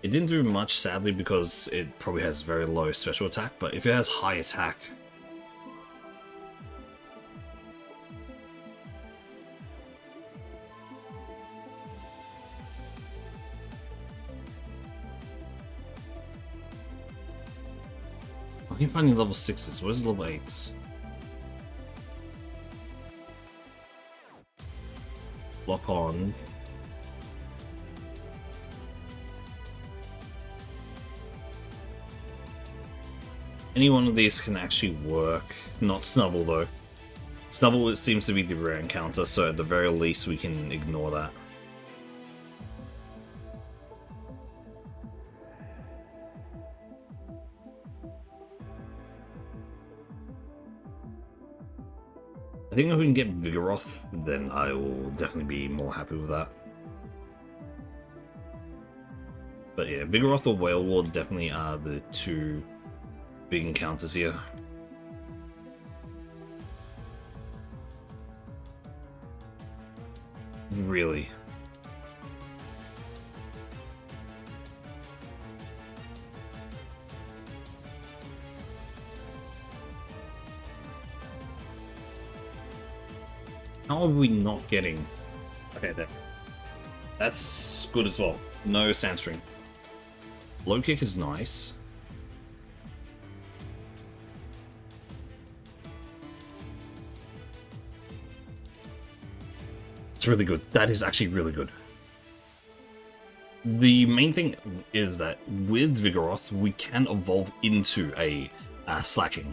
It didn't do much, sadly, because it probably has very low special attack, but if it has high attack... I keep finding level 6s. Where's level 8s? Lock on. Any one of these can actually work. Not Snubble though. Snubble, it seems to be the rare encounter, so at the very least we can ignore that. I think if we can get Vigoroth, then I will definitely be more happy with that. But yeah, Vigoroth or Wailord definitely are the two big encounters here. Really? How are we not getting... Okay, there. That's good as well. No Sandstream. Low kick is nice. That's really good. That is actually really good. The main thing is that with Vigoroth, we can evolve into a Slacking.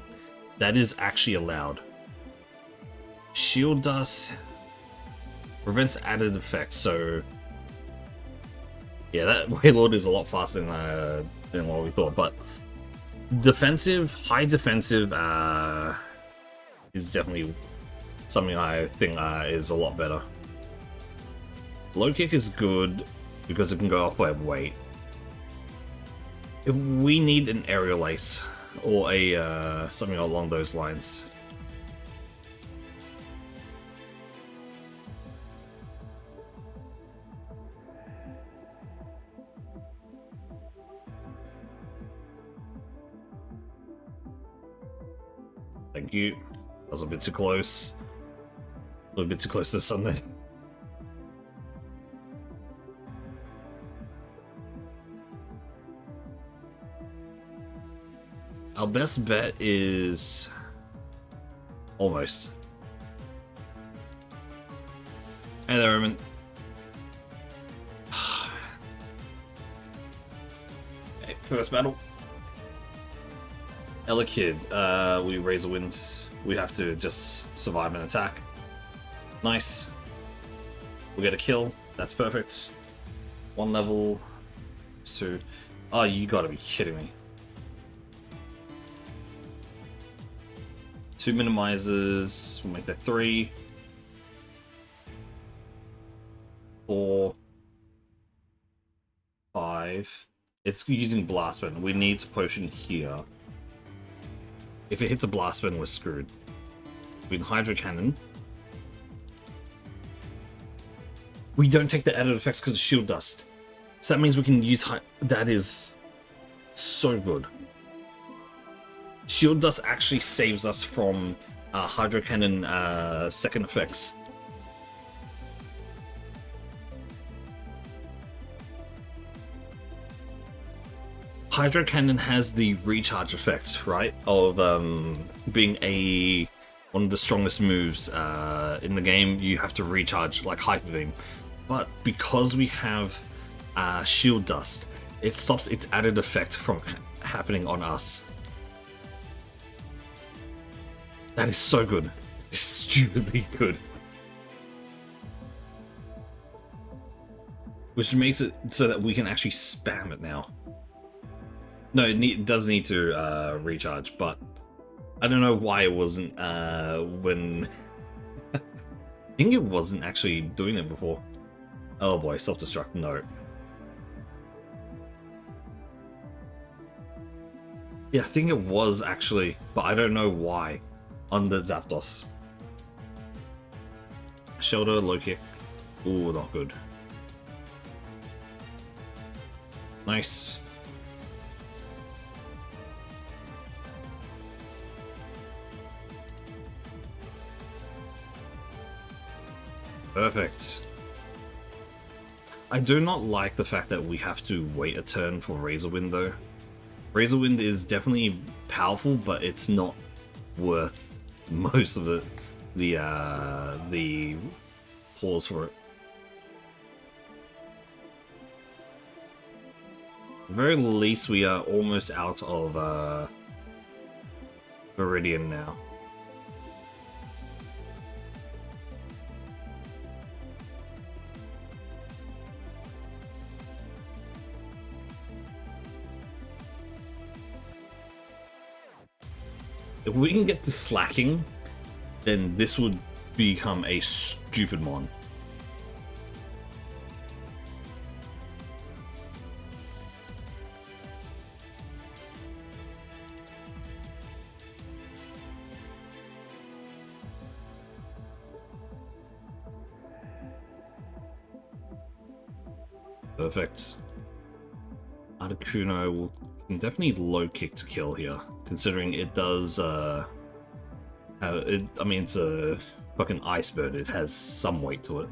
That is actually allowed. Shield Dust prevents added effects, so yeah, that Wailord is a lot faster than what we thought. But defensive, high defensive is definitely something I think is a lot better. Low kick is good because it can go off by weight. If we need an aerial ace or a something along those lines. Thank you. That was a bit too close. A little bit too close to the sun there. Our best bet is almost. Hey there, Roman. Okay, first battle. Elekid, we raise a wind. We have to just survive an attack. Nice. We get a kill. That's perfect. 1 level. 2. Oh, you gotta be kidding me. 2 minimizers. We'll make that 3. 4. 5. It's using Blast Burn. We need to potion here. If it hits a Blast Burn, we're screwed. We can Hydro Cannon. We don't take the added effects because of Shield Dust. So that means we can use... That is so good. Shield Dust actually saves us from Hydro Cannon second effects. Hydro Cannon has the recharge effect, right? Of being one of the strongest moves in the game. You have to recharge like Hyper Beam. But because we have Shield Dust, it stops its added effect from happening on us. That is so good. It's stupidly good. Which makes it so that we can actually spam it now. No, it does need to recharge, but I don't know why it wasn't when... I think it wasn't actually doing it before. Oh boy, self-destruct, no. Yeah, I think it was actually, but I don't know why on the Zapdos. Shoulder, low kick. Ooh, not good. Nice. Perfect. I do not like the fact that we have to wait a turn for Razor Wind though. Razor Wind is definitely powerful, but it's not worth most of the pause for it. At the very least, we are almost out of Viridian now. If we can get the Slacking, then this would become a stupid mon. Perfect. Articuno can definitely low kick to kill here, considering it does, I mean, it's a fucking ice bird, it has some weight to it.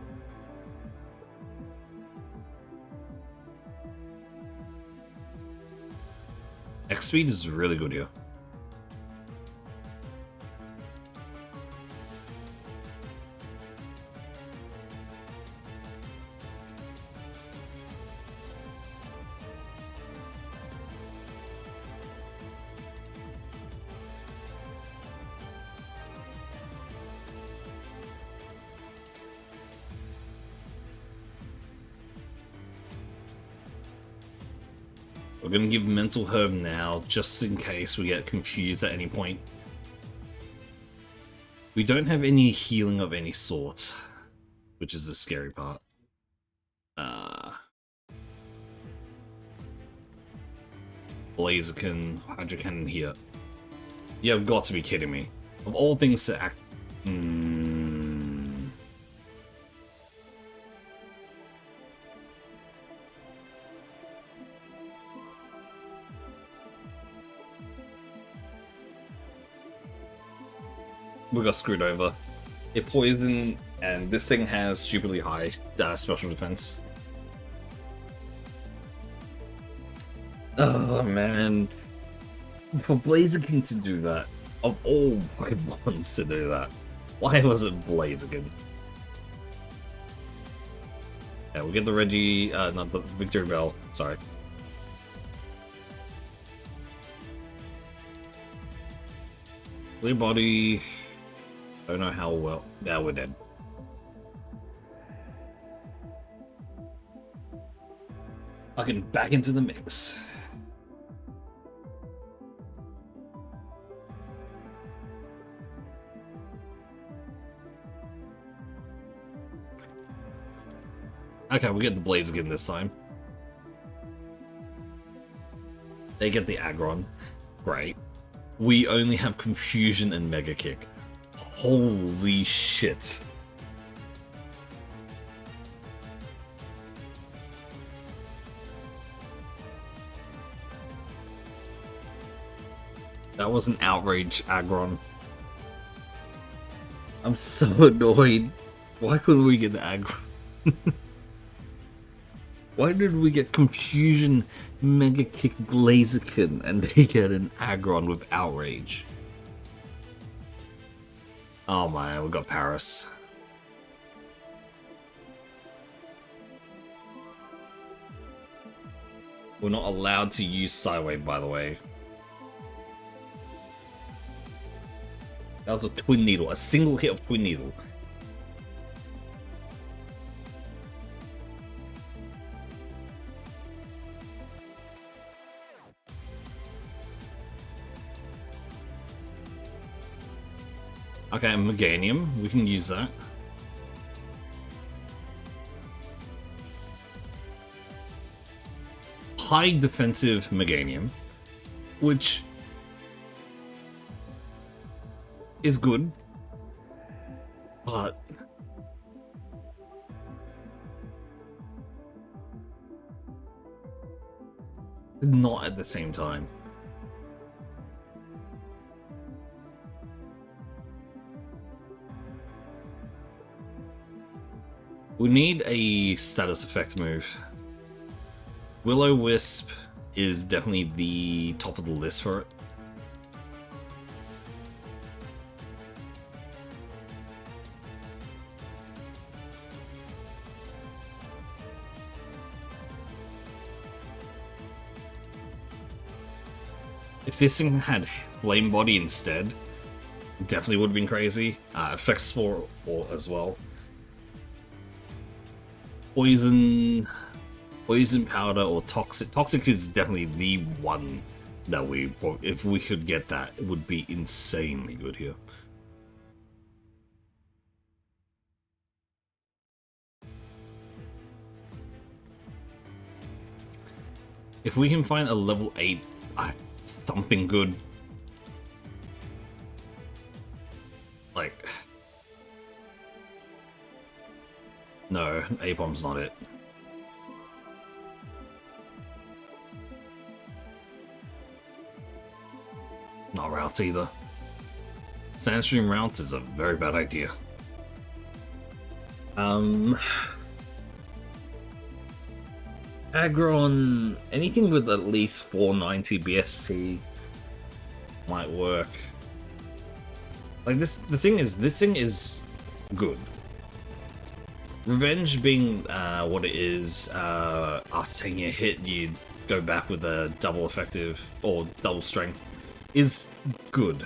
X speed is really good here. We're gonna give Mental Herb now, just in case we get confused at any point. We don't have any healing of any sort, which is the scary part. Blaziken, Hydro Cannon here. You have got to be kidding me. Of all things to act... We got screwed over. It poisoned, and this thing has stupidly high special defense. Oh man. For Blaziken to do that, of all Pokemons to do that, why was it Blaziken? Yeah, we'll get the Reggie, not the Victory Bell, sorry. Clear Body, don't know how well, now we're dead. Fucking back into the mix. Okay, we'll get the Blaziken this time. They get the Aggron. Great. We only have Confusion and Mega Kick. Holy shit. That was an outrage, Aggron. I'm so annoyed. Why couldn't we get the Aggron? Why did we get Confusion, Mega Kick, Blaziken, and they get an Aggron with Outrage? Oh man, we got Paris. We're not allowed to use Psywave, by the way. That was a Twin Needle, a single hit of Twin Needle. Okay, Meganium, we can use that. High defensive Meganium, which is good, but not at the same time. We need a status effect move. Will-O-Wisp is definitely the top of the list for it. If this thing had Flame Body instead, definitely would have been crazy. Effect Spore as well. Poison Powder or Toxic. Toxic is definitely the one that if we could get that, it would be insanely good here. If we can find a level 8, something good. Like... No, A-Bomb's not it. Not Routes either. Sandstream Routes is a very bad idea. Aggron, anything with at least 490 BST might work. Like the thing is, this thing is good. Revenge being what it is, after taking a hit, you go back with a double effective or double strength, is good.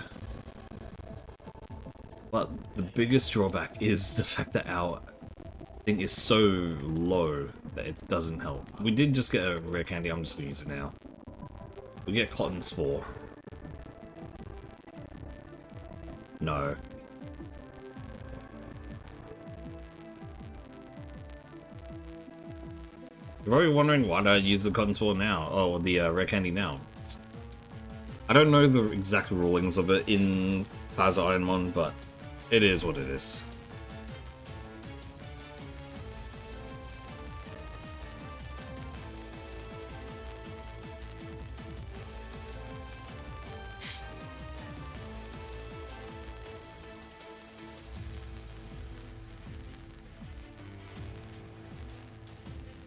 But the biggest drawback is the fact that our thing is so low that it doesn't help. We did just get a rare candy, I'm just gonna use it now. We get Cotton Spore. No. You're probably wondering why do I use the Cotton Spore now? Oh, the Red Candy now. I don't know the exact rulings of it in Kaizo Ironmon, but it is what it is.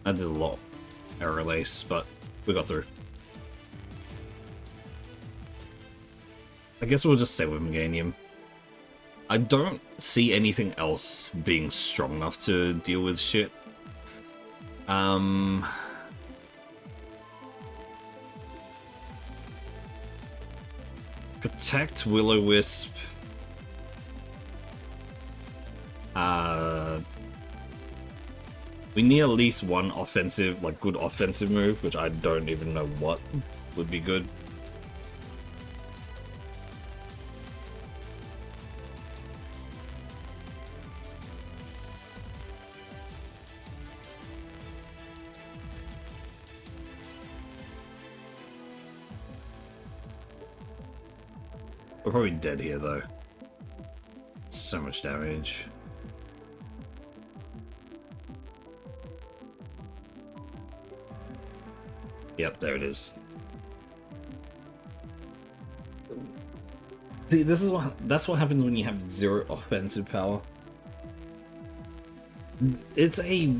I did a lot error lace, but we got through. I guess we'll just stay with Meganium. I don't see anything else being strong enough to deal with shit. Protect, Will-O-Wisp. We need at least one offensive, like good offensive move, which I don't even know what would be good. We're probably dead here though. So much damage. Yep, there it is. See, that's what happens when you have 0 offensive power. It's a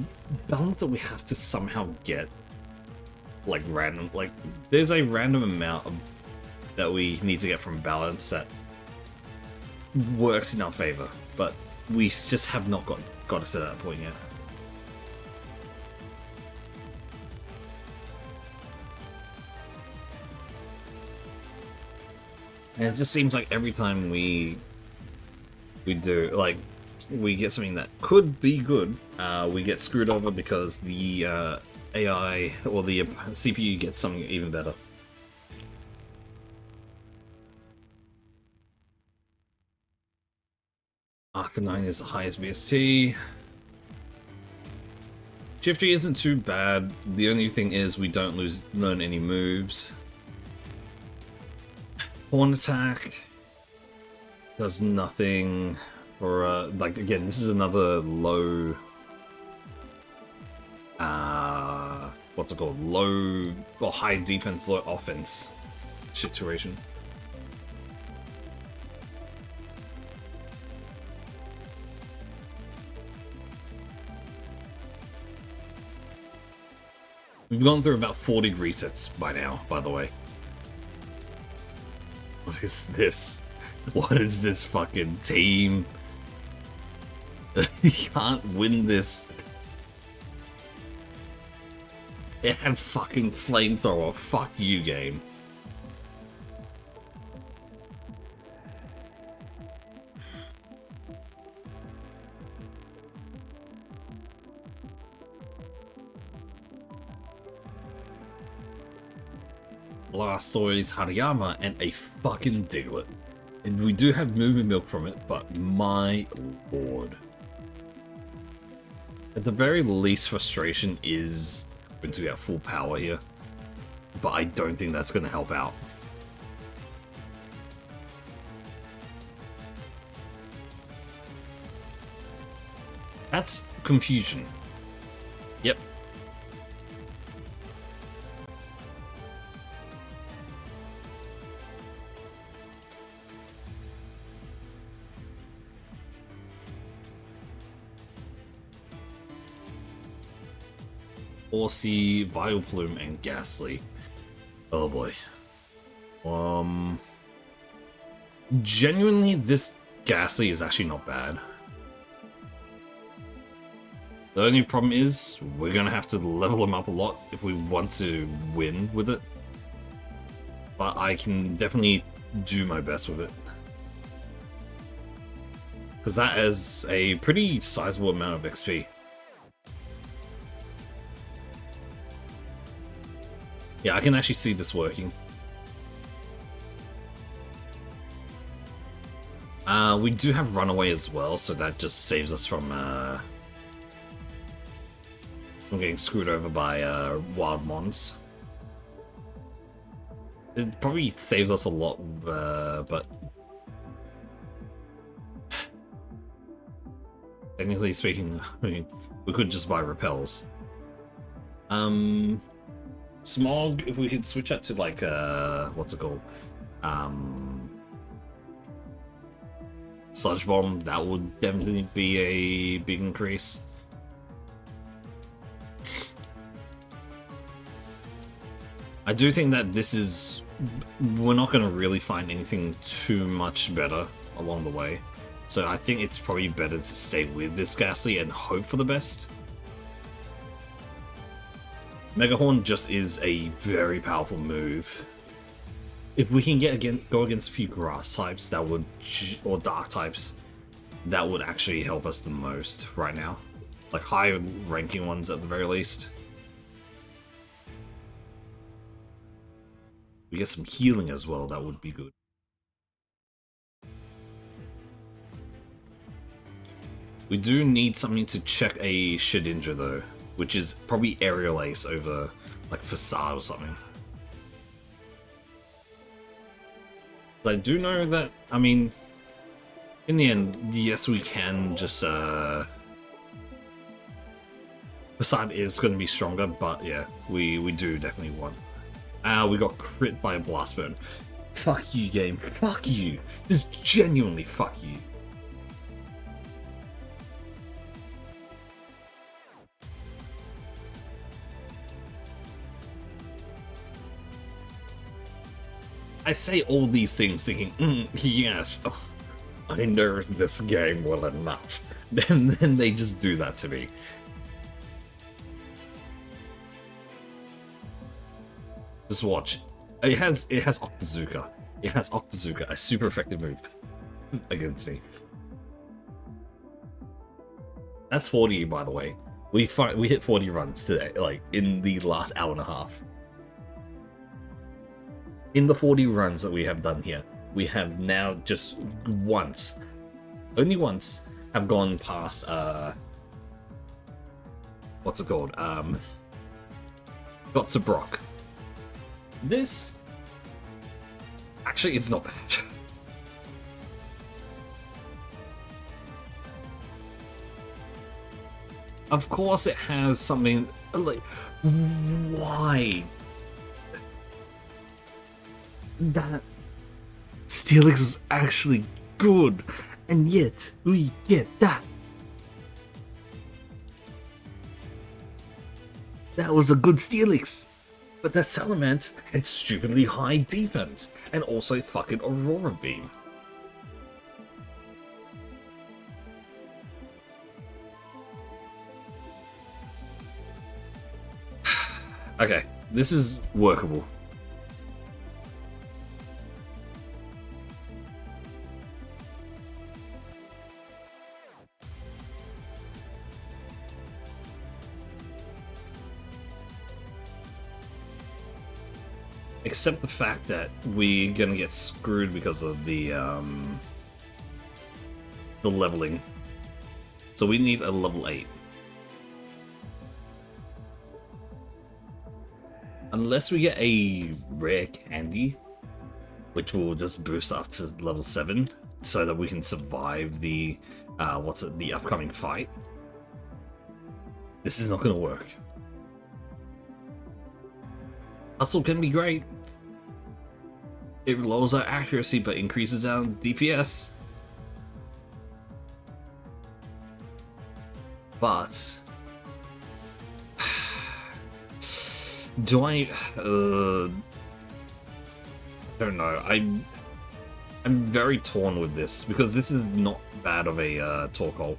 balance that we have to somehow get. Like random, like there's a random amount of, that we need to get from balance that works in our favor, but we just have not got us to that point yet. And it just seems like every time we do, like, we get something that could be good, we get screwed over because the AI or the CPU gets something even better. Arcanine is the highest BST. Shifty isn't too bad. The only thing is we don't learn any moves. Horn attack does nothing. Or like again, this is another low. What's it called? Low or high defense, low offense situation. We've gone through about 40 resets by now, by the way. What is this? What is this fucking team? You can't win this. It had fucking flamethrower. Fuck you, game. Blastoise, Hariyama, and a fucking Diglett. And we do have movement milk from it, but my lord. At the very least, frustration is going to get full power here. But I don't think that's going to help out. That's confusion. Yep. Horsey, Vileplume, and Ghastly. Oh boy. Genuinely, this Ghastly is actually not bad. The only problem is, we're gonna have to level him up a lot if we want to win with it. But I can definitely do my best with it. Because that is a pretty sizable amount of XP. Yeah, I can actually see this working. We do have Runaway as well, so that just saves us from getting screwed over by wild mons. It probably saves us a lot, but technically speaking, I mean, we could just buy repels. Smog, if we could switch that to like what's it called? Sludge Bomb, that would definitely be a big increase. I do think that this is... we're not going to really find anything too much better along the way. So I think it's probably better to stay with this Ghastly and hope for the best. Megahorn just is a very powerful move. If we can go against a few grass types, that would, or dark types, that would actually help us the most right now. Like higher ranking ones at the very least. We get some healing as well, that would be good. We do need something to check a Shedinja though, which is probably Aerial Ace over like Facade or something. I do know that, I mean, in the end, yes, we can just, Facade is going to be stronger, but yeah, we do definitely want. We got crit by a Blast Burn. Fuck you, game. Fuck you. Just genuinely fuck you. I say all these things thinking, yes, oh, I know this game well enough. And then they just do that to me. Just watch. It has Octazooka. It has Octazooka, a super effective move against me. That's 40, by the way. We hit 40 runs today, like in the last hour and a half. In the 40 runs that we have done here, we have now just once, only once, have gone past, what's it called? Got to Brock. This, actually, it's not bad. Of course it has something, like, why? That Steelix is actually good, and yet we get that. That was a good Steelix, but that Salamence had stupidly high defense, and also fucking Aurora Beam. Okay, this is workable. Except the fact that we're gonna get screwed because of the leveling. So we need a level 8. Unless we get a rare candy, which will just boost up to level 7, so that we can survive the the upcoming fight. This is not gonna work. Hustle can be great. It lowers our accuracy but increases our DPS. But do I don't know. I'm very torn with this because this is not bad of a Torkoal.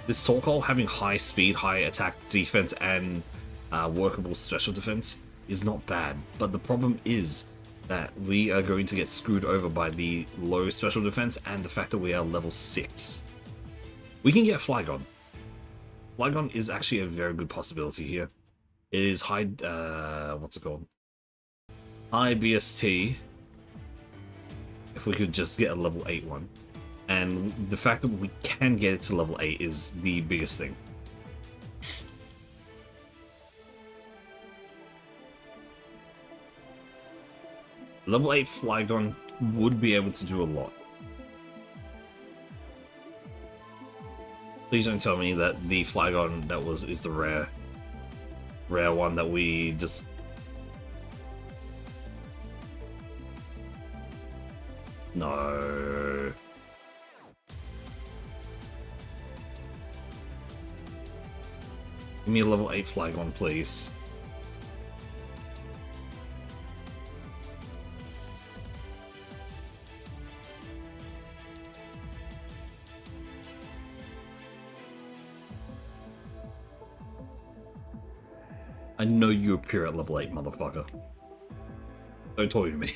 This Torkoal having high speed, high attack, defense, and workable special defense is not bad, but the problem is that we are going to get screwed over by the low special defense and the fact that we are level 6. We can get Flygon. Flygon is actually a very good possibility here. It is high, what's it called? High BST. if we could just get a level 8 one. And the fact that we can get it to level 8 is the biggest thing. Level 8 Flygon would be able to do a lot. Please don't tell me that the Flygon that is the rare one that we just... No. Give me a level 8 Flygon, please. I know you appear at level 8, motherfucker. Don't talk to me.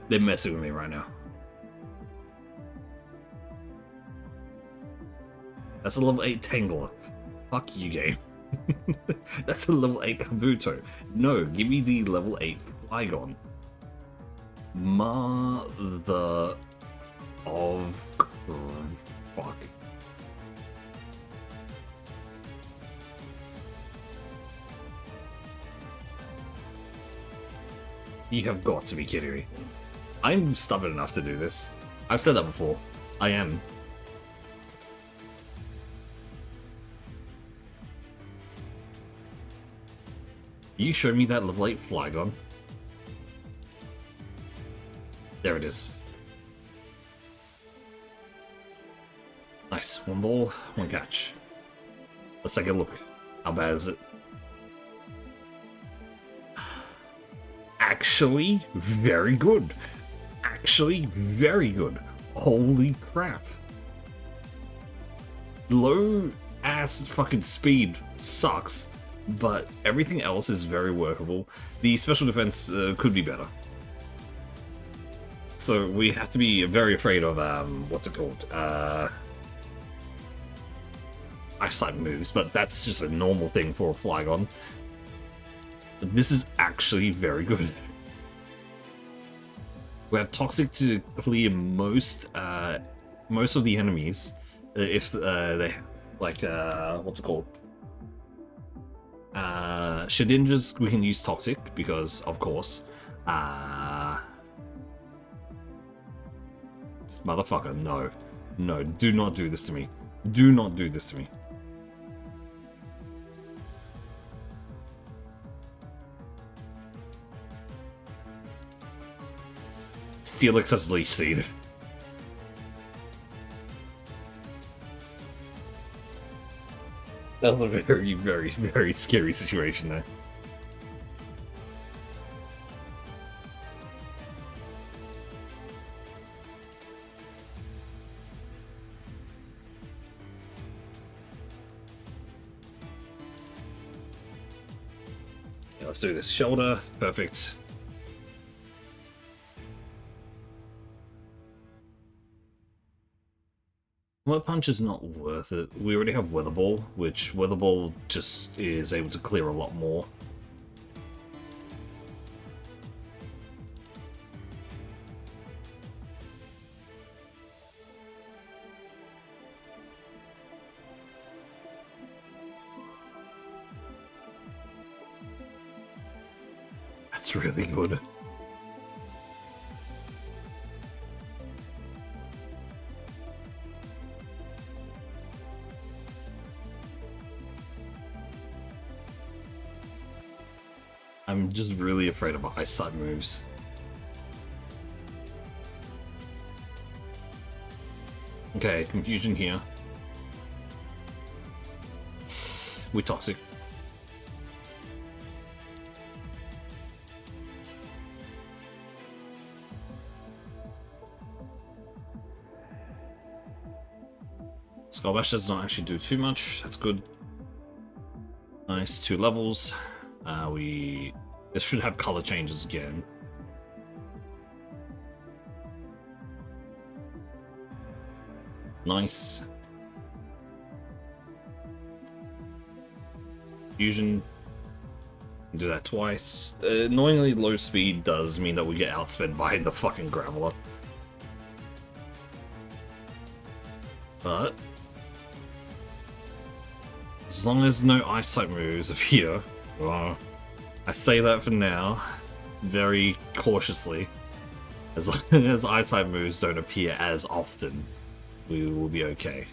They're messing with me right now. That's a level 8 Tangler. Fuck you, game. That's a level 8 Kabuto. No, give me the level 8 Flygon. Mother of... Fuck. You have got to be kidding me. I'm stubborn enough to do this. I've said that before. I am. You showed me that level 8 Flygon. There it is. Nice. One ball, one catch. Let's take a look. How bad is it? Actually, very good. Actually, very good. Holy crap. Low ass fucking speed sucks, but everything else is very workable. The special defense could be better. So we have to be very afraid of, what's it called? Eyesight moves, but that's just a normal thing for a Flygon. This is actually very good. We have Toxic to clear most of the enemies if they like what's it called? Shedinjas we can use Toxic because of course. Motherfucker, no. No, do not do this to me. Do not do this to me. Steelix has Leech Seed. That was a very, very, very scary situation there. Yeah, let's do this. Shoulder, perfect. Weather Punch is not worth it. We already have Weather Ball, which Weather Ball just is able to clear a lot more. That's really good. I'm just really afraid of ice type moves. Okay, confusion here. We Toxic. Skull Bash does not actually do too much. That's good. Nice, 2 levels. This should have color changes again. Nice. Fusion. Do that twice. Annoyingly low speed does mean that we get outsped by the fucking Graveler. But as long as no eyesight moves appear, well, I say that for now, very cautiously. As long as eyesight moves don't appear as often, we will be okay.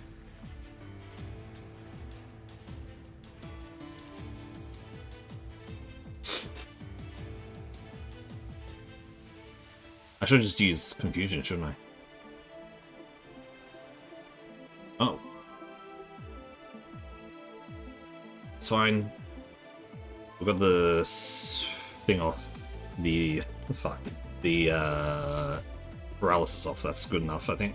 I should just use confusion, shouldn't I? Oh. It's fine. We got the thing off. The paralysis off. That's good enough, I think.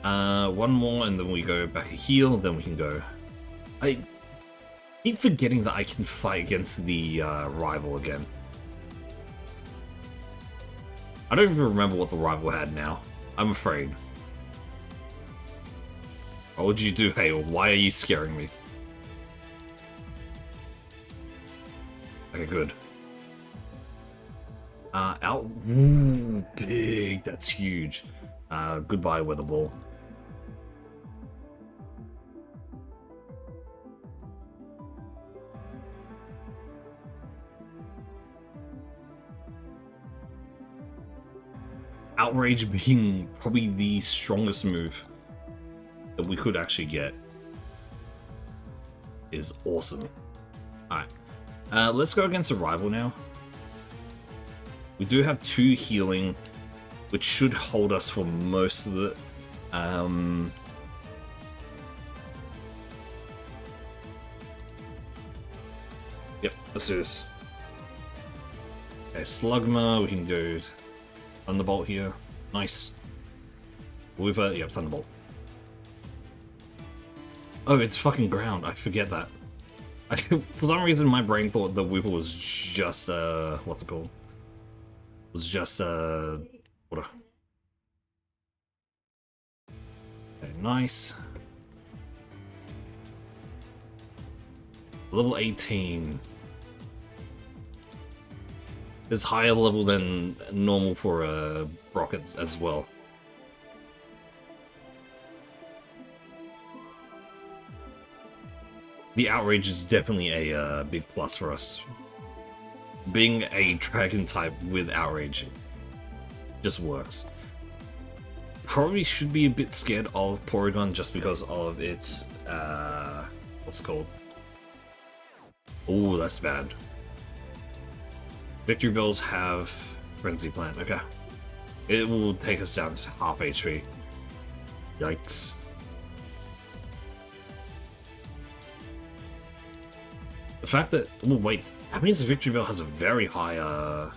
One more and then we go back to heal, then we can go. I keep forgetting that I can fight against the rival again. I don't even remember what the rival had now. I'm afraid. What would you do, Hale? Why are you scaring me? Okay, good. Out. Ooh, big. That's huge. Goodbye, Weather Ball. Outrage being probably the strongest move that we could actually get is awesome. Alright, let's go against a rival now. We do have 2 healing, which should hold us for most of it. Yep, let's do this. Okay, Slugma, we can go Thunderbolt here. Nice. Wooper, yep, Thunderbolt. Oh, it's fucking ground. I forget that. For some reason, my brain thought the Wooper was just, what's it called? It was just, water. Okay, nice. Level 18. Is higher level than normal for a rocket as well. The outrage is definitely a big plus for us. Being a dragon type with outrage just works. Probably should be a bit scared of Porygon just because of its what's it called? Oh, that's bad. Victory Bells have Frenzy Plant, okay. It will take us down to half HP. Yikes. The fact that, oh wait, that means the Victory Bell has a very high,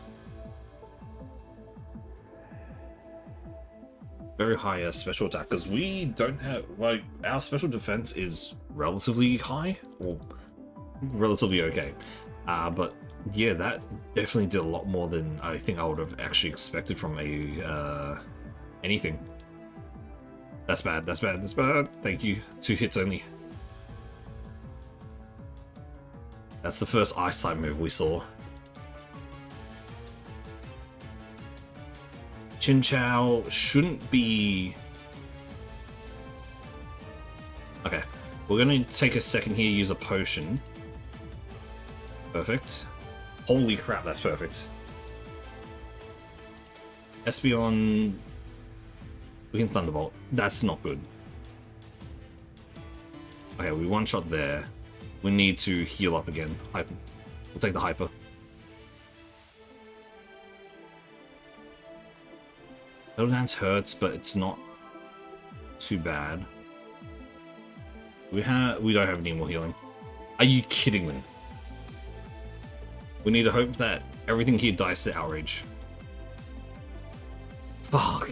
special attack, because we don't have, like, our special defense is relatively high, or relatively okay. But yeah, that definitely did a lot more than I think I would have actually expected from a anything. That's bad, that's bad, that's bad. Thank you. 2 hits only. That's the first Eyesight move we saw. Chinchou shouldn't be... Okay, we're gonna take a second here, use a potion. Perfect. Holy crap, that's perfect. Espeon... We can Thunderbolt. That's not good. Okay, we one-shot there. We need to heal up again. Hyper. We'll take the Hyper. Little Dance hurts, but it's not too bad. We don't have any more healing. Are you kidding me? We need to hope that everything here dies to Outrage. Fuck.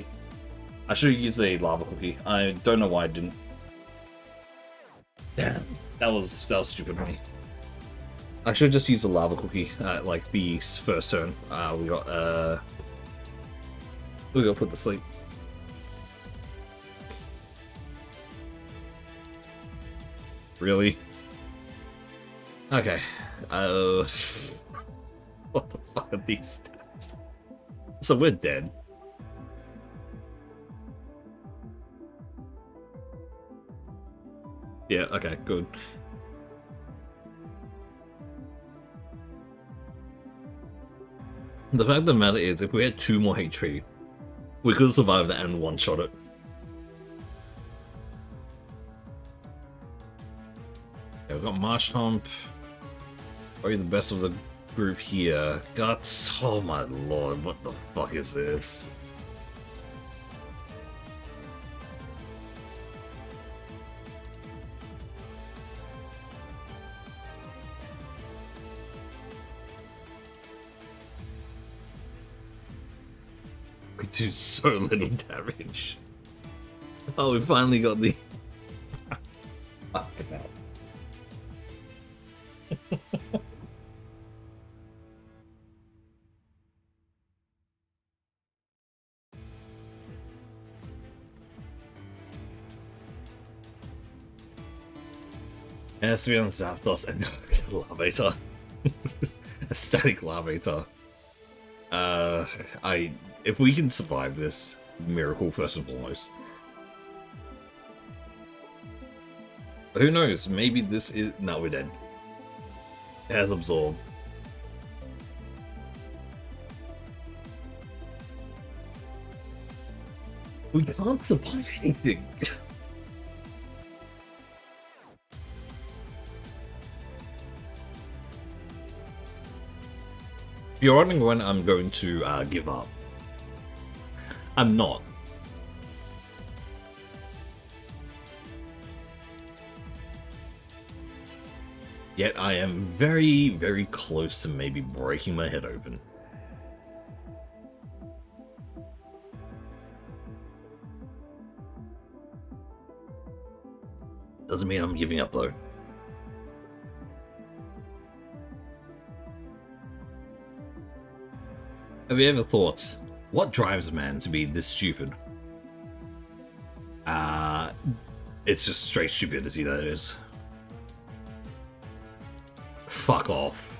I should have used a Lava Cookie. I don't know why I didn't. Damn. That was stupid of me. I should have just used a Lava Cookie at, like, the first turn. We got put to sleep. Really? Okay. What the fuck are these stats? So we're dead. Yeah, okay, good. The fact of the matter is, if we had 2 more HP, we could have survived that and one-shot it. Yeah, we've got Marsh Hump. Probably the best of the group here. Guts. Oh my lord, what the fuck is this? We do so little damage. Oh, we finally got the... Fucking hell. It has to be on Zapdos and Lavator. A static Lavator. If we can survive this, miracle first and foremost. But who knows? Maybe this is... No, we're dead. It has absorbed. We can't survive anything. If you're wondering when I'm going to give up, I'm not. Yet I am very, very close to maybe breaking my head open. Doesn't mean I'm giving up though. Have you ever thought, what drives a man to be this stupid? It's just straight stupidity, that is. Fuck off.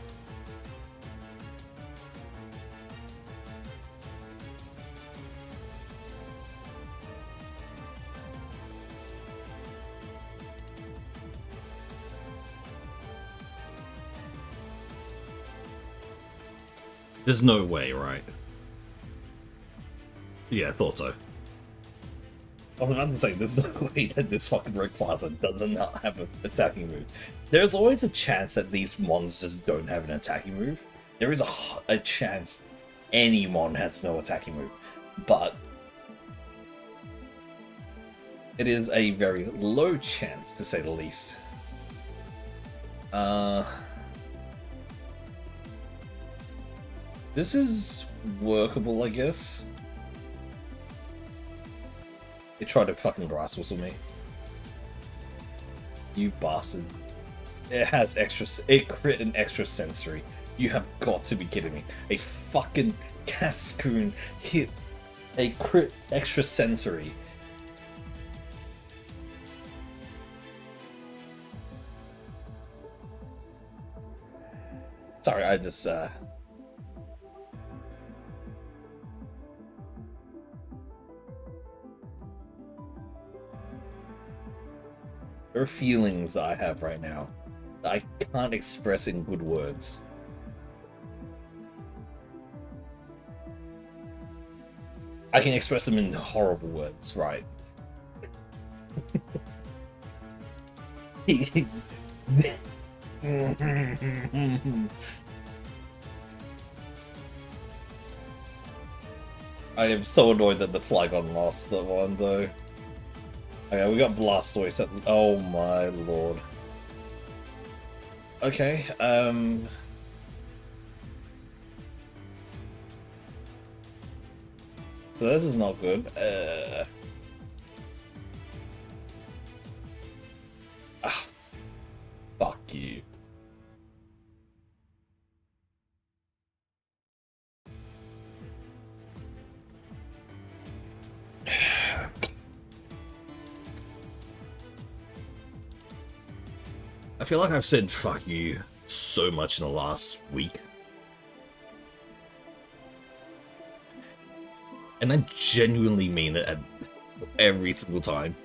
There's no way, right? Yeah, I thought so. I was about to say, there's no way that this fucking Rayquaza does not have an attacking move. There's always a chance that these monsters don't have an attacking move. There is a chance any mon has no attacking move. But it is a very low chance, to say the least. This is workable, I guess. It tried to fucking grass whistle me. You bastard. It has extra... It crit an extra sensory. You have got to be kidding me. A fucking Cascoon hit a crit extra sensory. Sorry, I just... There are feelings I have right now that I can't express in good words. I can express them in horrible words, right? I am so annoyed that the Flygon lost that one, though. Okay, we got Blastoise at... Oh my lord. Okay, so this is not good. Fuck you. I feel like I've said fuck you so much in the last week. And I genuinely mean it at every single time.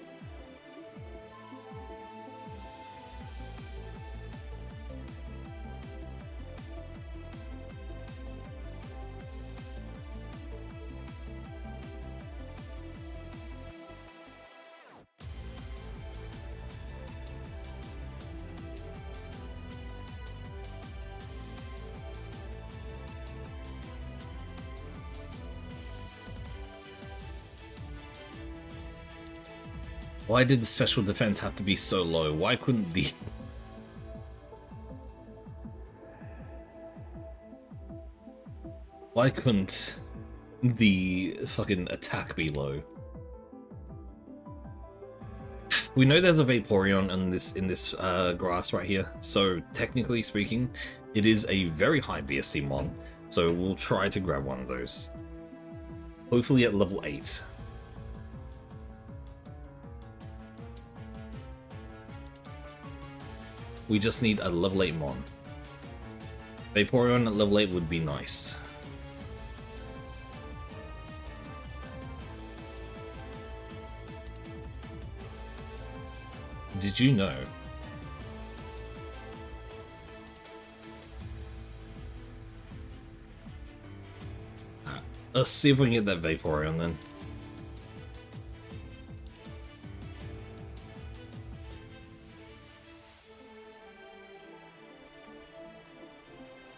Why did the special defense have to be so low? Why couldn't the... Why couldn't the fucking attack be low? We know there's a Vaporeon in this grass right here, so technically speaking, it is a very high BSC mon, so we'll try to grab one of those. Hopefully at level 8. We just need a level 8 mon. Vaporeon at level 8 would be nice. Did you know? Let's see if we can get that Vaporeon then.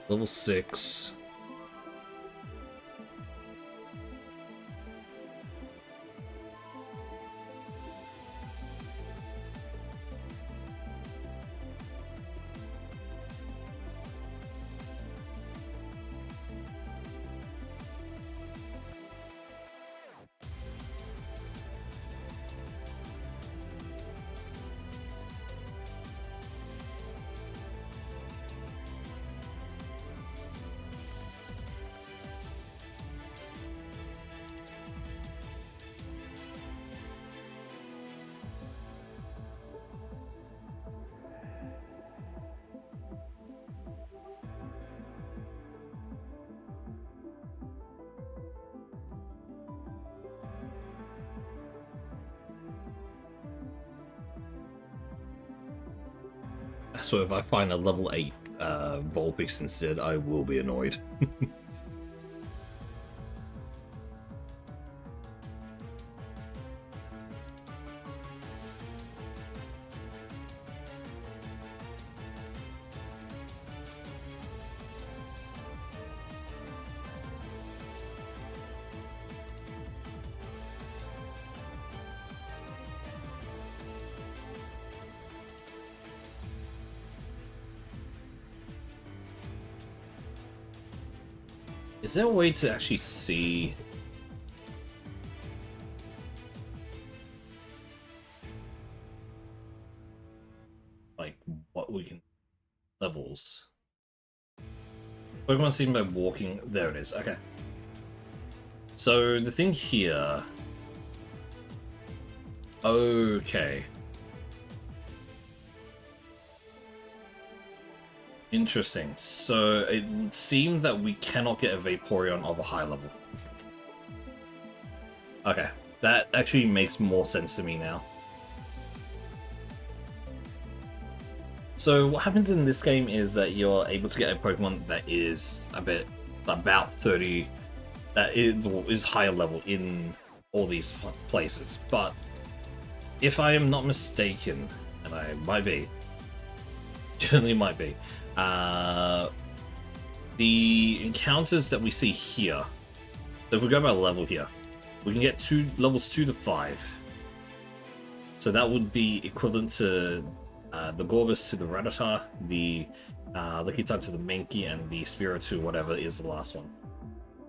Level 6. So if I find a level 8 Vulpix instead, I will be annoyed. Is there a way to actually see like what we can levels? Pokemon seen by walking. There it is. Okay. So the thing here. Okay. Interesting. So it seems that we cannot get a Vaporeon of a high level. Okay, that actually makes more sense to me now. So what happens in this game is that you're able to get a Pokemon that is about 30, that is higher level in all these places. But if I am not mistaken, and I might be, generally might be, the encounters that we see here, so if we go by level here, we can get levels 2 to 5. So that would be equivalent to the Gorbis to the Rattata, the Lickitung to the Mankey, and the Spiritomb, whatever is the last one.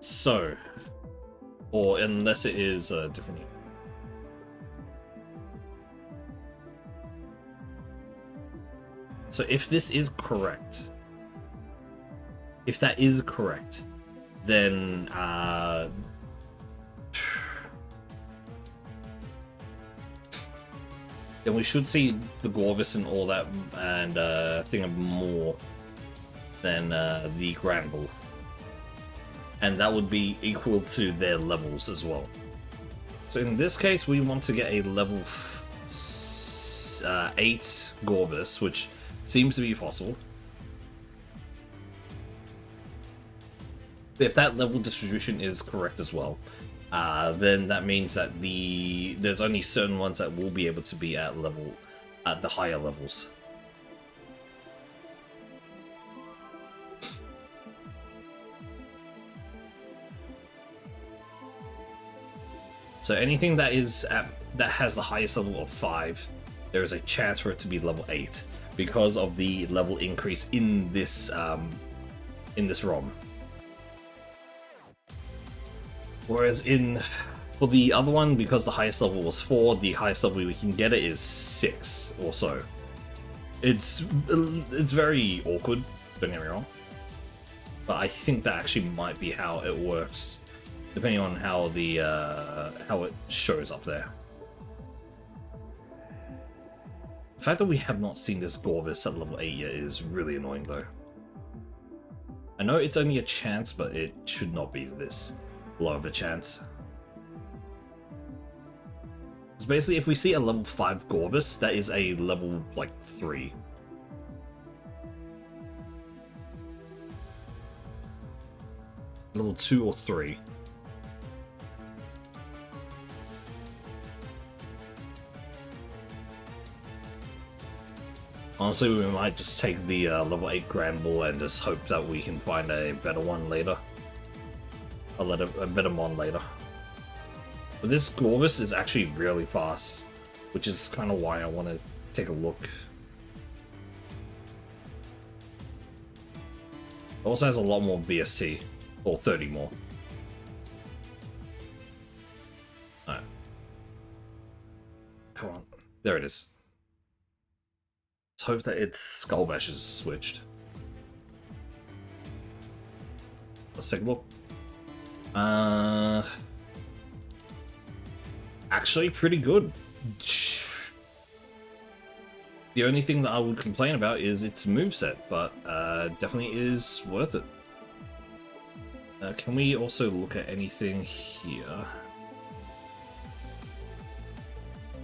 So, or unless it is different. So if this is correct, if that is correct, then then we should see the Gorbis and all that, and thing of more than the Granbull. And that would be equal to their levels as well. So in this case, we want to get a level 8 Gorbis, which seems to be possible. If that level distribution is correct as well, then that means that there's only certain ones that will be able to be at the higher levels. So anything that has the highest level of 5, there is a chance for it to be level 8 because of the level increase in this ROM. Whereas for the other one, because the highest level was 4, the highest level we can get it is 6 or so. It's very awkward, don't get me wrong. But I think that actually might be how it works, depending on how it shows up there. The fact that we have not seen this Gorbis at level 8 yet is really annoying though. I know it's only a chance, but it should not be this low of a chance. Because basically if we see a level 5 Gorbis, that is a level like 3. Level 2 or 3. Honestly, we might just take the level 8 Granbull and just hope that we can find a better one later. A better mon later. But this Gorbis is actually really fast, which is kind of why I want to take a look. It also has a lot more BST, or 30 more. Alright. Come on. There it is. Let's hope that its Skull Bash is switched. Let's take a look. Actually pretty good. The only thing that I would complain about is its moveset, but definitely is worth it. Can we also look at anything here?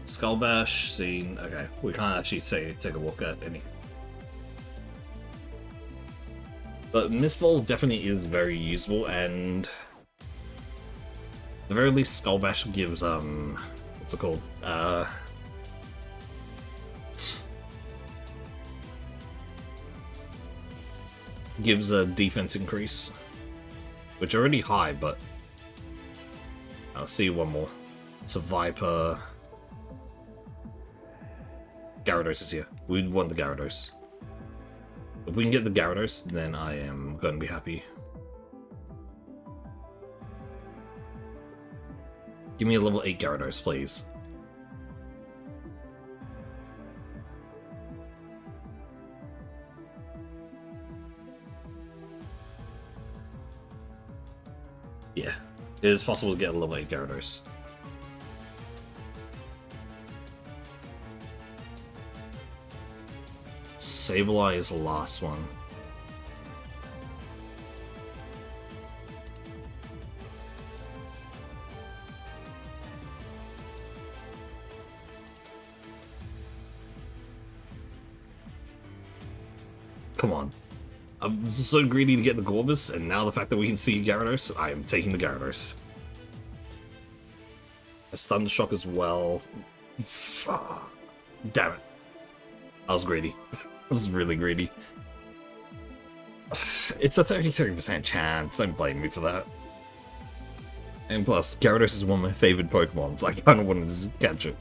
Skull Bash, scene. Okay, we can't actually take a look at anything. But Mist Ball definitely is very usable, and at the very least, Skull Bash gives what's it called? Gives a defense increase, which are already high, but I'll see one more. It's a Viper. Gyarados is here. We want the Gyarados. If we can get the Gyarados, then I am going to be happy. Give me a level 8 Gyarados, please. Yeah, it is possible to get a level 8 Gyarados. Sableye is the last one. Come on. I'm so greedy to get the Gorbis, and now the fact that we can see Gyarados, I am taking the Gyarados. A Thunder Shock as well. Damn it. I was greedy. I was really greedy. It's a 33% chance, don't blame me for that. And plus, Gyarados is one of my favorite Pokemon, so I kind of wanted to catch it.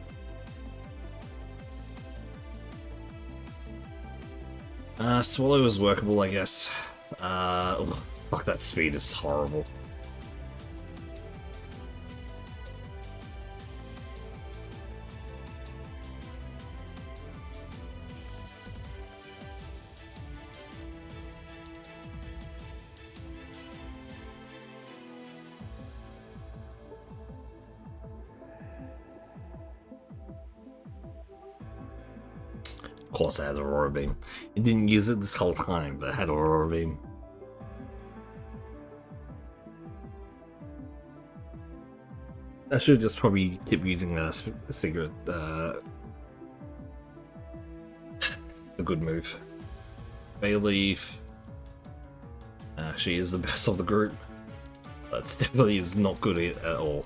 Swallow is workable, I guess. Fuck, that speed is horrible. Of course I had Aurora Beam. It didn't use it this whole time, but I had Aurora Beam. I should just probably keep using a secret, a good move. Bayleaf actually is the best of the group. But definitely is not good at all.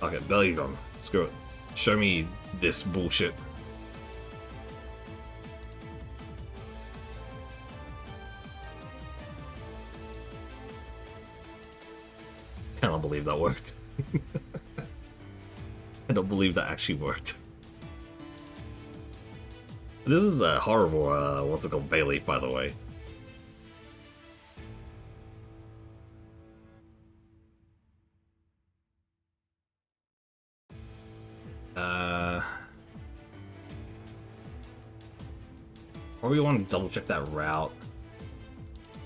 Okay, belly gun. Screw it. Show me this bullshit. Cannot believe that worked. I don't believe that actually worked. This is a horrible, what's it called, Bayleaf, by the way. Probably want to double check that route.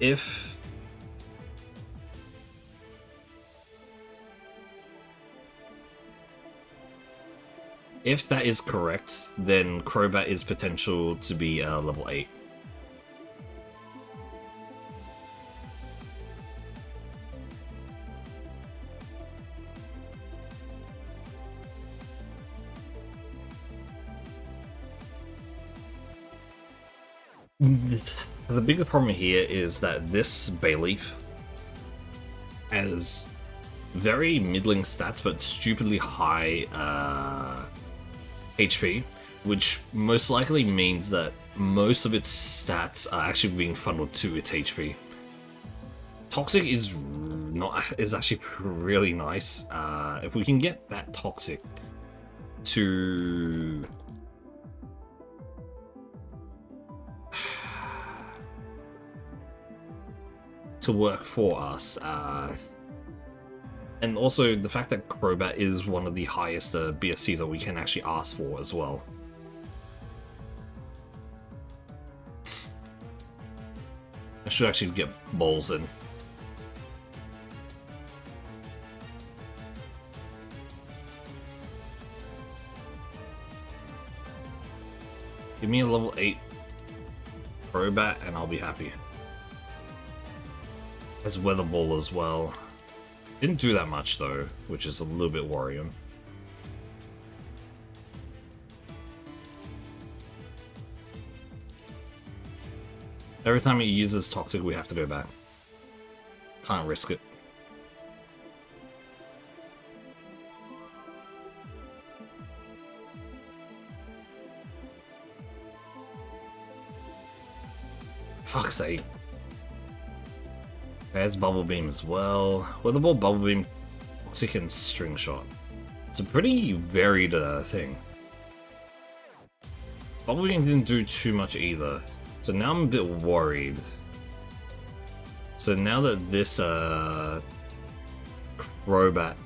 If that is correct, then Crobat is potential to be level 8. The bigger problem here is that this Bayleaf has very middling stats but stupidly high HP, which most likely means that most of its stats are actually being funneled to its HP. Toxic is actually really nice. If we can get that Toxic to work for us, and also the fact that Crobat is one of the highest BSCs that we can actually ask for as well. I should actually get balls in. Give me a level 8 Crobat and I'll be happy. Has Weather Ball as well. Didn't do that much though, which is a little bit worrying. Every time he uses Toxic, we have to go back. Can't risk it. Fuck's sake. There's Bubble Beam as well. Weather Ball, Bubble Beam, Toxic, and String Shot. It's a pretty varied thing. Bubble Beam didn't do too much either. So now I'm a bit worried. So now that this Crobat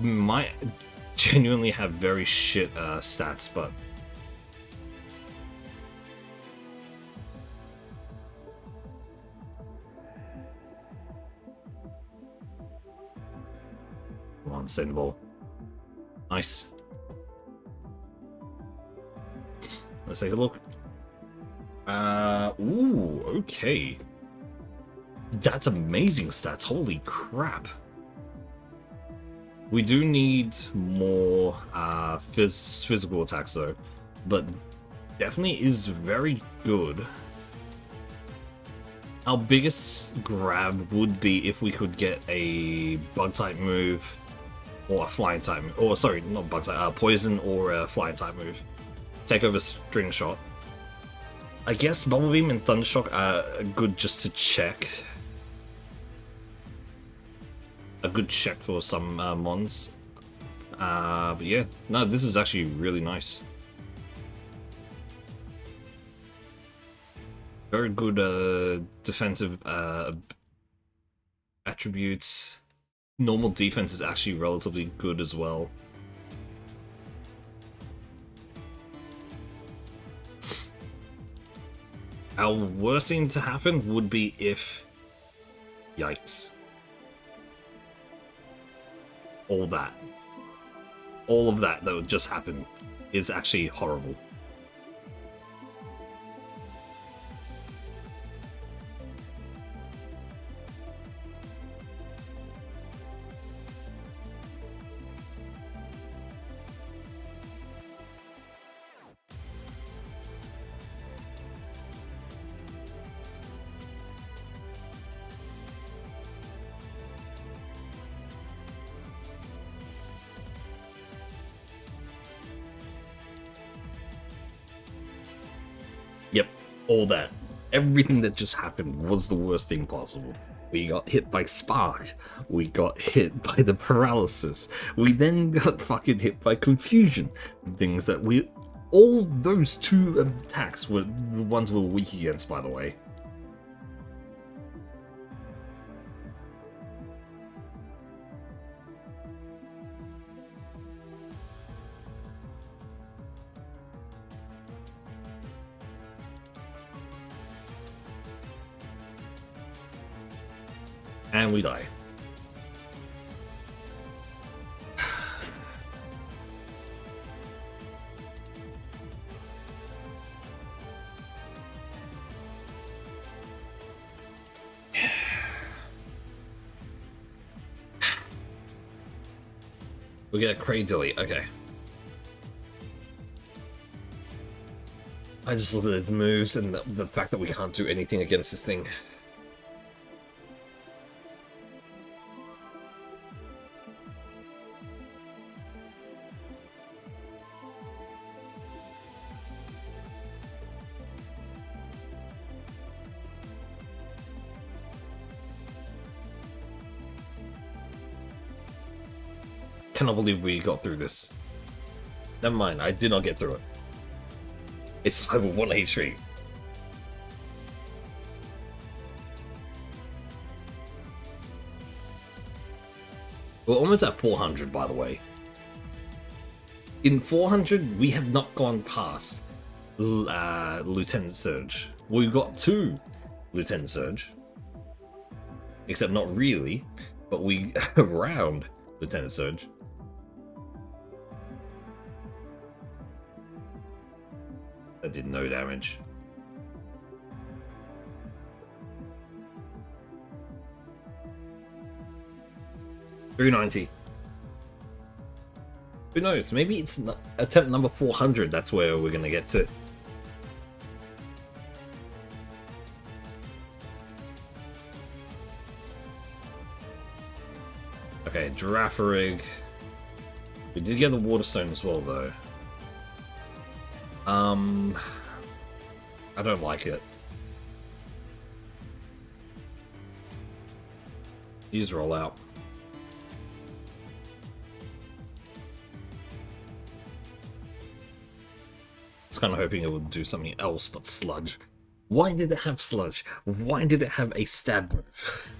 might genuinely have very shit stats, but come on, send ball. Nice. Let's take a look. Ooh, okay. That's amazing stats, holy crap. We do need more physical attacks though, but definitely is very good. Our biggest grab would be if we could get a bug type move or a flying type, or sorry, not bug type, poison or a flying type move. Take over String Shot. I guess Bubble Beam and Thunder Shock are good just to check. A good check for some mons. But yeah, no, this is actually really nice. Very good defensive attributes. Normal defense is actually relatively good as well. Our worst thing to happen would be if... Yikes. All that. all of that would just happen is actually horrible. Yep, all that. Everything that just happened was the worst thing possible. We got hit by Spark. We got hit by the paralysis. We then got fucking hit by confusion. Things that we... All those 2 attacks were the ones we were weak against, by the way. And we die. We get a crate delete, okay. I just looked at its moves and the fact that we can't do anything against this thing. Cannot believe we got through this. Never mind, I did not get through it. It's 501 HP. We're almost at 400, by the way. In 400, we have not gone past Lieutenant Surge. We've got 2 Lieutenant Surge. Except not really, but we around Lieutenant Surge. That did no damage. $390. Who knows? Maybe it's attempt number 400. That's where we're gonna get to. Okay, Giraffe. We did get the Water Stone as well, though. I don't like it. Use roll out. I was kind of hoping it would do something else but sludge. Why did it have sludge? Why did it have a stab move?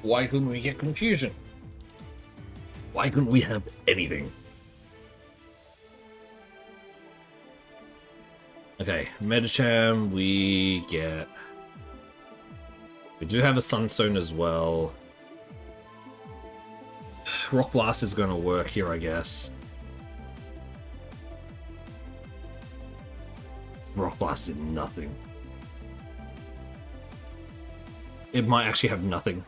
Why couldn't we get confusion? Why couldn't we have anything? Okay, Medicham, we get... We do have a Sunstone as well. Rock Blast is going to work here, I guess. Rock Blast did nothing. It might actually have nothing.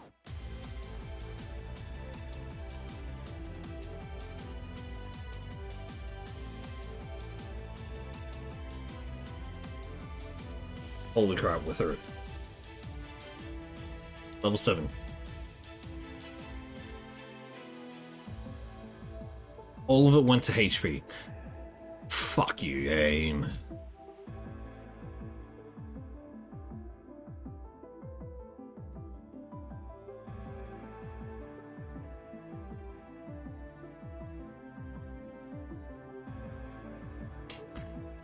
Holy crap, we're through it. Level 7. All of it went to HP. Fuck you, game.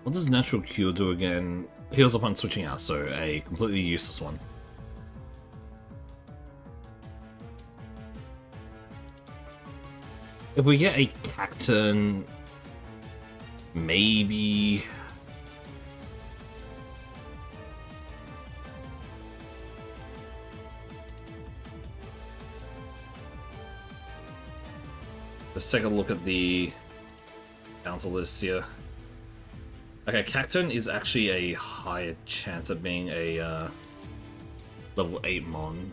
What does Natural Cure do again? Heals upon switching out, so a completely useless one. If we get a Cacturn, maybe... Let's take a look at the counter list here. Okay, Cacturne is actually a higher chance of being a level 8 Mon.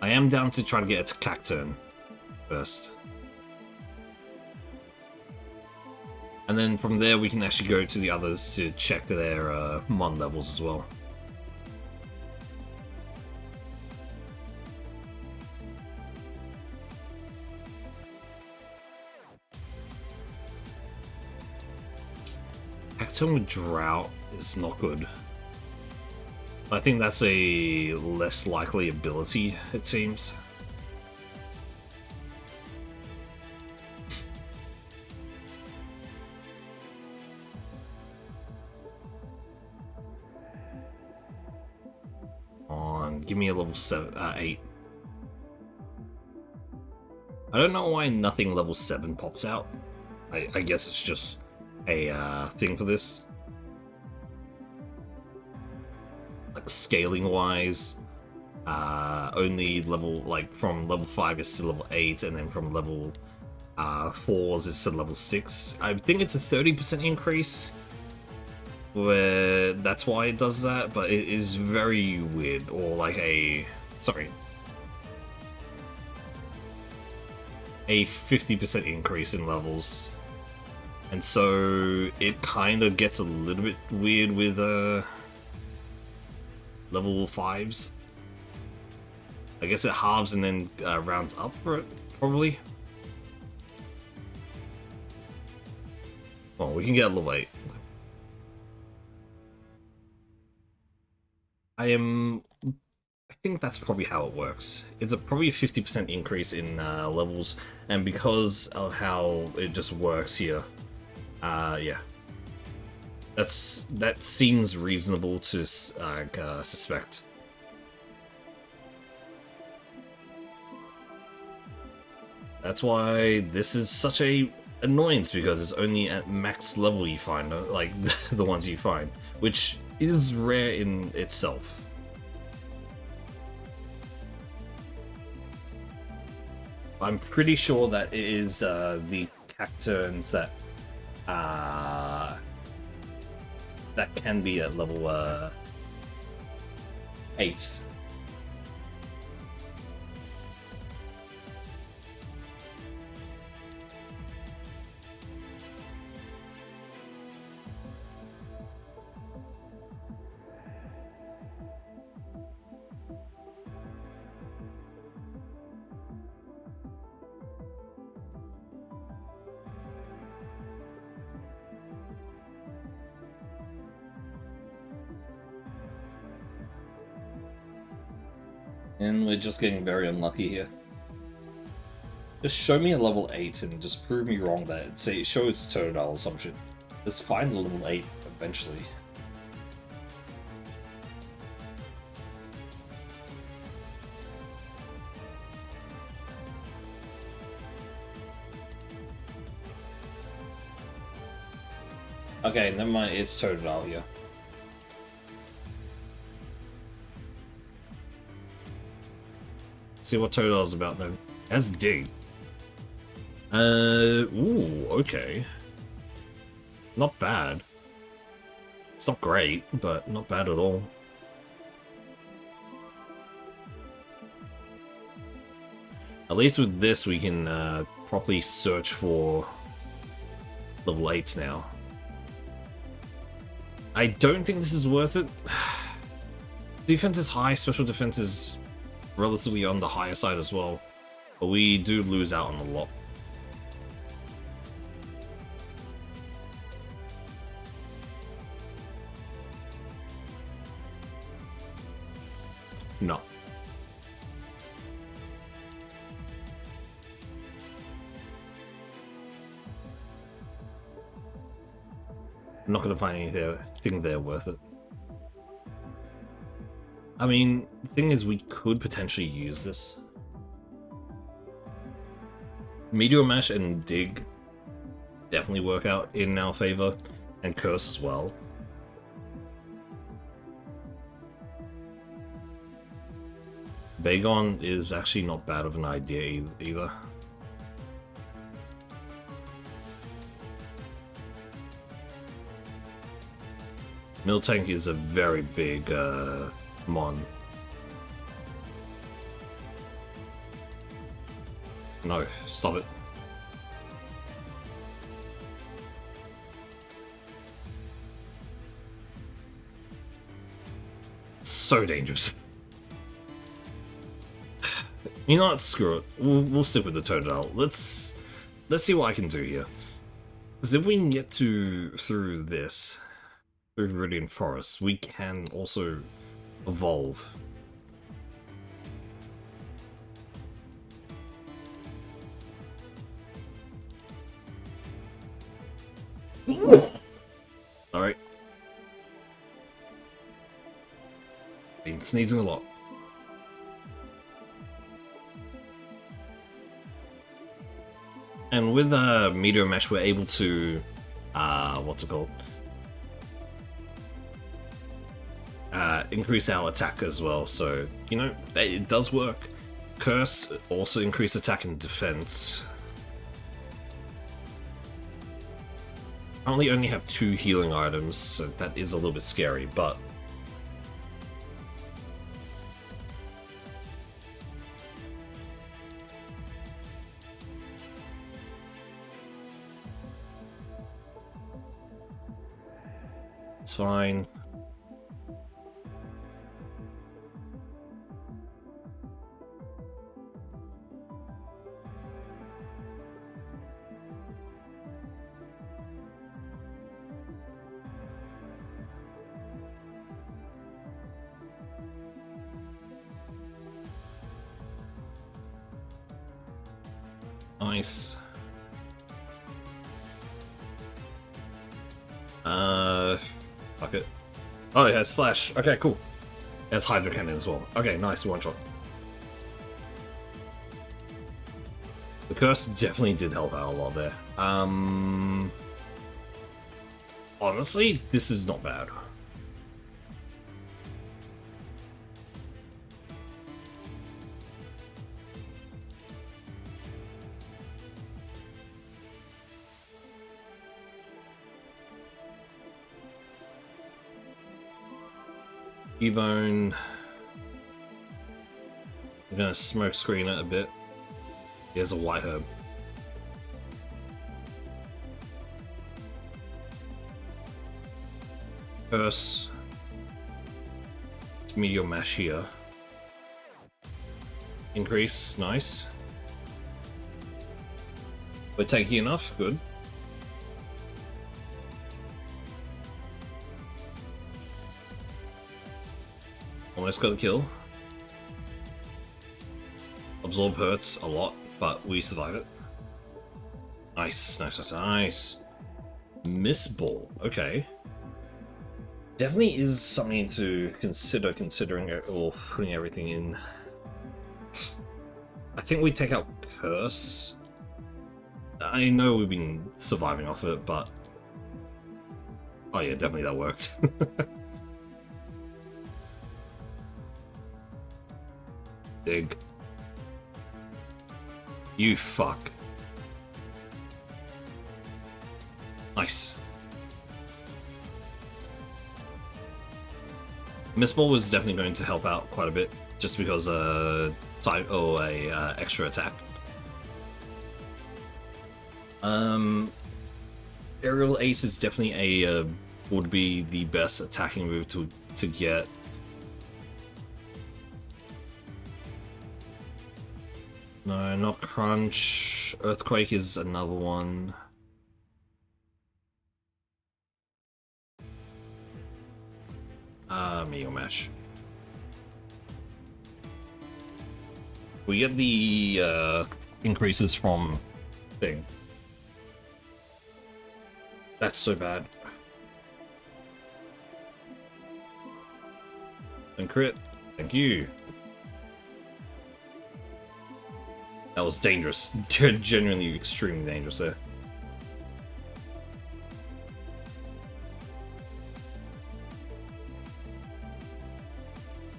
I am down to try to get it to Cacturne first. And then from there we can actually go to the others to check their Mon levels as well. Cacturne with Drought is not good. I think that's a less likely ability, it seems. Give me a level 8. I don't know why nothing level 7 pops out. I guess it's just a thing for this. Like scaling wise, only level, like from level 5 is to level 8, and then from level 4s is to level 6. I think it's a 30% increase. Where that's why it does that, but it is very weird. Or like a 50% increase in levels, and so it kind of gets a little bit weird with level 5s. I guess it halves and then rounds up for it, probably. Well, we can get a level 8. I think that's probably how it works. It's probably a 50% increase in levels, and because of how it just works here, yeah. That seems reasonable to suspect. That's why this is such a annoyance, because it's only at max level you find, like, the ones you find, which is rare in itself. I'm pretty sure that it is the Cacturnes that can be at level 8. And we're just getting very unlucky here. Just show me a level 8 and just prove me wrong that show it's Totodile or some shit. Just find the level 8 eventually. Okay, never mind, it's Totodile here. See what Totodile's about then. That's Dig. Ooh, okay. Not bad. It's not great, but not bad at all. At least with this we can properly search for level 8s now. I don't think this is worth it. Defense is high, special defense is relatively on the higher side as well, but we do lose out on a lot. No. I'm not gonna find anything there worth it. I mean, the thing is, we could potentially use this. Meteor Mash and Dig definitely work out in our favor, and Curse as well. Bagon is actually not bad of an idea either. Miltank is a very big mon. No, stop it. It's so dangerous. You know what? Screw it. We'll stick with the Totodile. Let's see what I can do here. Because if we can get through this, through Viridian Forest, we can also evolve. Alright. Been sneezing a lot. And with Meteor Mesh, we're able to, what's it called? Increase our attack as well, so, you know, it does work. Curse, also increase attack and defense. I only have 2 healing items, so that is a little bit scary, but... it's fine. Nice. Fuck it. Oh, yeah, Splash. Okay, cool. It has Hydro Cannon as well. Okay, nice, one shot. The Curse definitely did help out a lot there. Honestly, this is not bad. Cubone. I'm gonna smoke screen it a bit. Here's a white herb. Curse. It's Meteor Mash here. Increase, nice. We're taking enough, good. Almost got a kill. Absorb hurts a lot, but we survive it. Nice, nice, nice, nice. Miss Ball, okay. Definitely is something to consider, considering it or putting everything in. I think we take out Curse. I know we've been surviving off it, but... oh yeah, definitely that worked. Dig. You fuck. Nice. Miss Ball was definitely going to help out quite a bit, just because type or a extra attack. Aerial Ace is definitely a would be the best attacking move to get. No, not Crunch. Earthquake is another one. Meteor Mash. We get the increases from thing. That's so bad. And crit. Thank you. That was dangerous. Genuinely extremely dangerous there.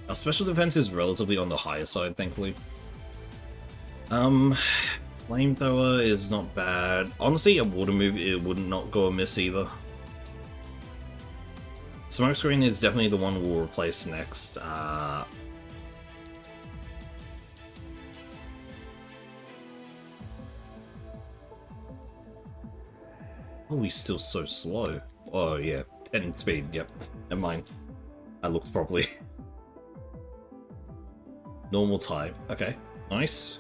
Our special defense is relatively on the higher side, thankfully. Flamethrower is not bad. Honestly, a water move, it would not go amiss either. Smokescreen is definitely the one we'll replace next. Oh, he's still so slow. Oh yeah, 10 speed, yep. Never mind. I looked properly. Normal type, okay, nice.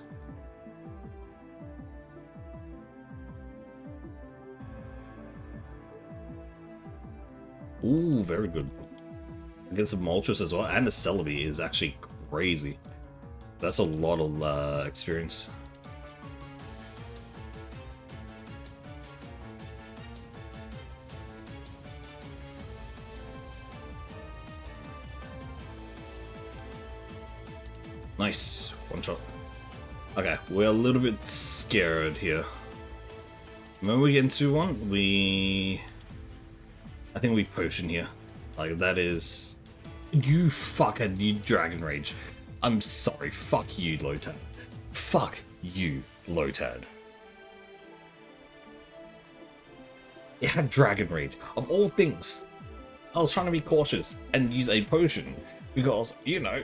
Ooh, very good. Against the Moltres as well, and the Celebi is actually crazy. That's a lot of experience. Nice, one shot. Okay, we're a little bit scared here. When we get into one, I think we potion here. Like, that is... You fucking, you Dragon Rage. I'm sorry, fuck you, Lotad. Fuck you, Lotad. It had Dragon Rage, of all things. I was trying to be cautious and use a potion, because, you know,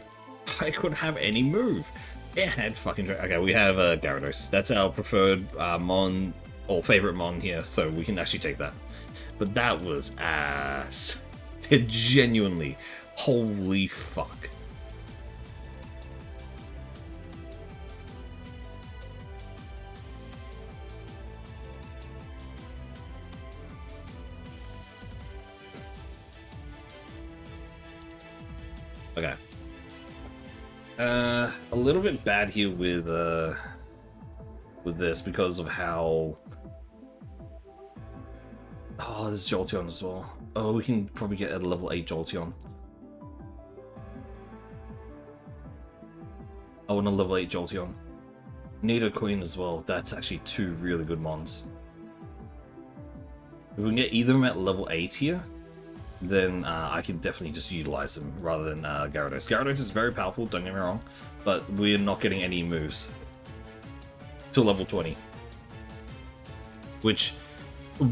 I could have any move. It had fucking okay, we have Gyarados. That's our preferred Mon, or favorite Mon here, so we can actually take that. But that was ass. Genuinely. Holy fuck. Okay. A little bit bad here with this because of how... Oh, there's Jolteon as well. Oh, we can probably get a level 8 Jolteon. I want a level 8 Jolteon. Nidoqueen as well. That's actually 2 really good mons. If we can get either of them at level 8 here, then I can definitely just utilize them rather than Gyarados. Gyarados is very powerful, don't get me wrong, but we're not getting any moves till level 20. Which,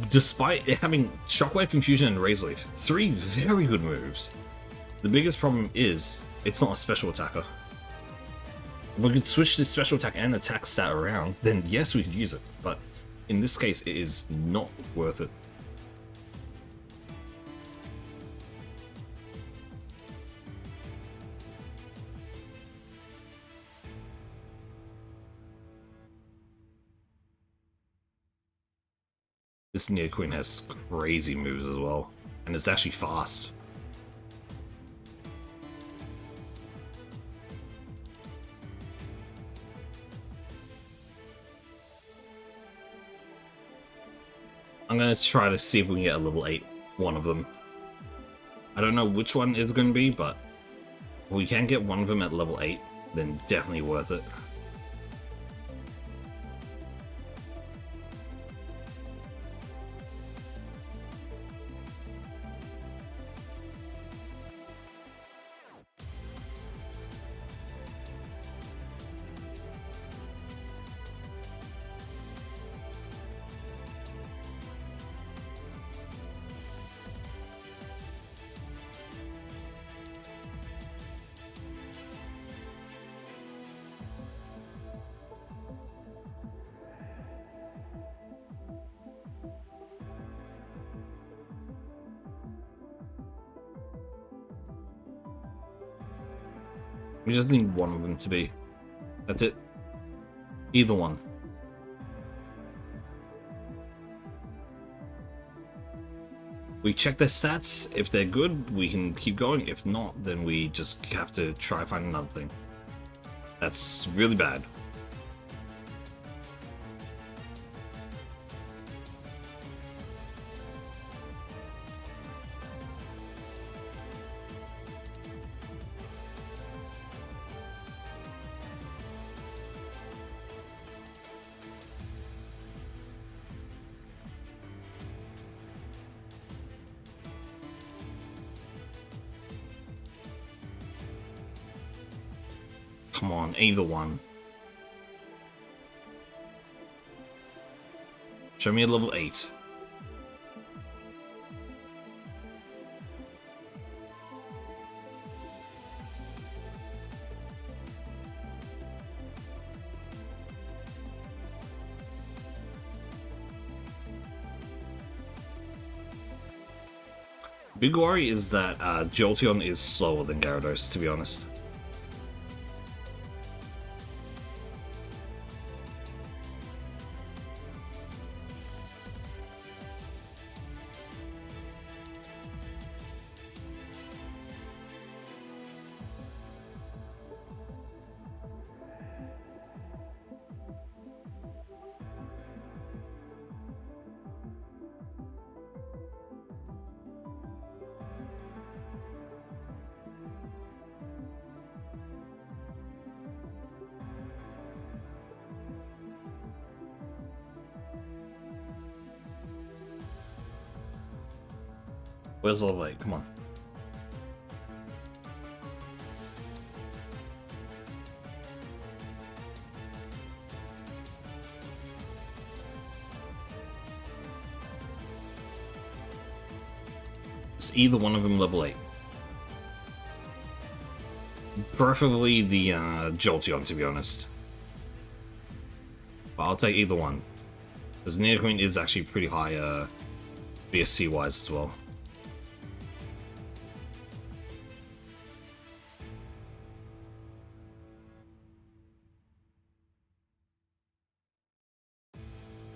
despite it having Shockwave, Confusion, and Razor Leaf, 3 very good moves, the biggest problem is it's not a special attacker. If we could switch this special attack and attack stat around, then yes, we could use it, but in this case, it is not worth it. This Nidoqueen has crazy moves as well, and it's actually fast. I'm gonna try to see if we can get a level 8, one of them. I don't know which one is going to be, but if we can get one of them at level 8, then definitely worth it. We just need one of them to be. That's it. Either one. We check their stats. If they're good, we can keep going. If not, then we just have to try find another thing. That's really bad. come on, either one. Show me a level 8. Big worry is that Jolteon is slower than Gyarados, to be honest. Where's level 8? Come on. It's either one of them level 8. Preferably the Jolteon, to be honest. But I'll take either one. Because Nidoqueen is actually pretty high BSC-wise as well.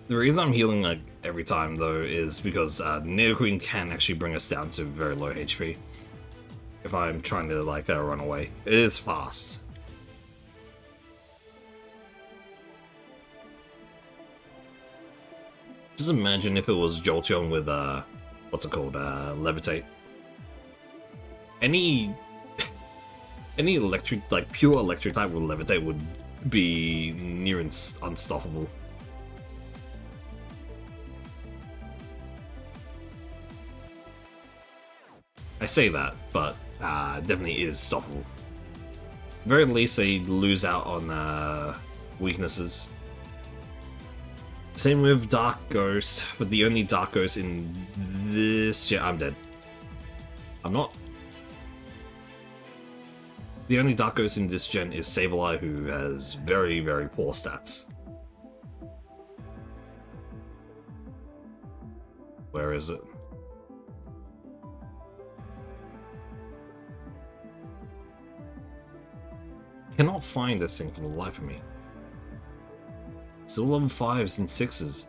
The reason I'm healing like every time though is because Nidoqueen can actually bring us down to very low HP if I'm trying to like run away. It is fast. Just imagine if it was Jolteon with what's it called? Levitate. Any electric, like pure electric type with Levitate would be near unstoppable. I say that, but definitely is stoppable. At the very least, they lose out on weaknesses. Same with Dark Ghost, but the only Dark Ghost in this... Yeah, I'm dead. I'm not. The only Dark Ghost in this gen is Sableye, who has very, very poor stats. Where is it? Cannot find this thing for the life of me. Still level 5s and 6s.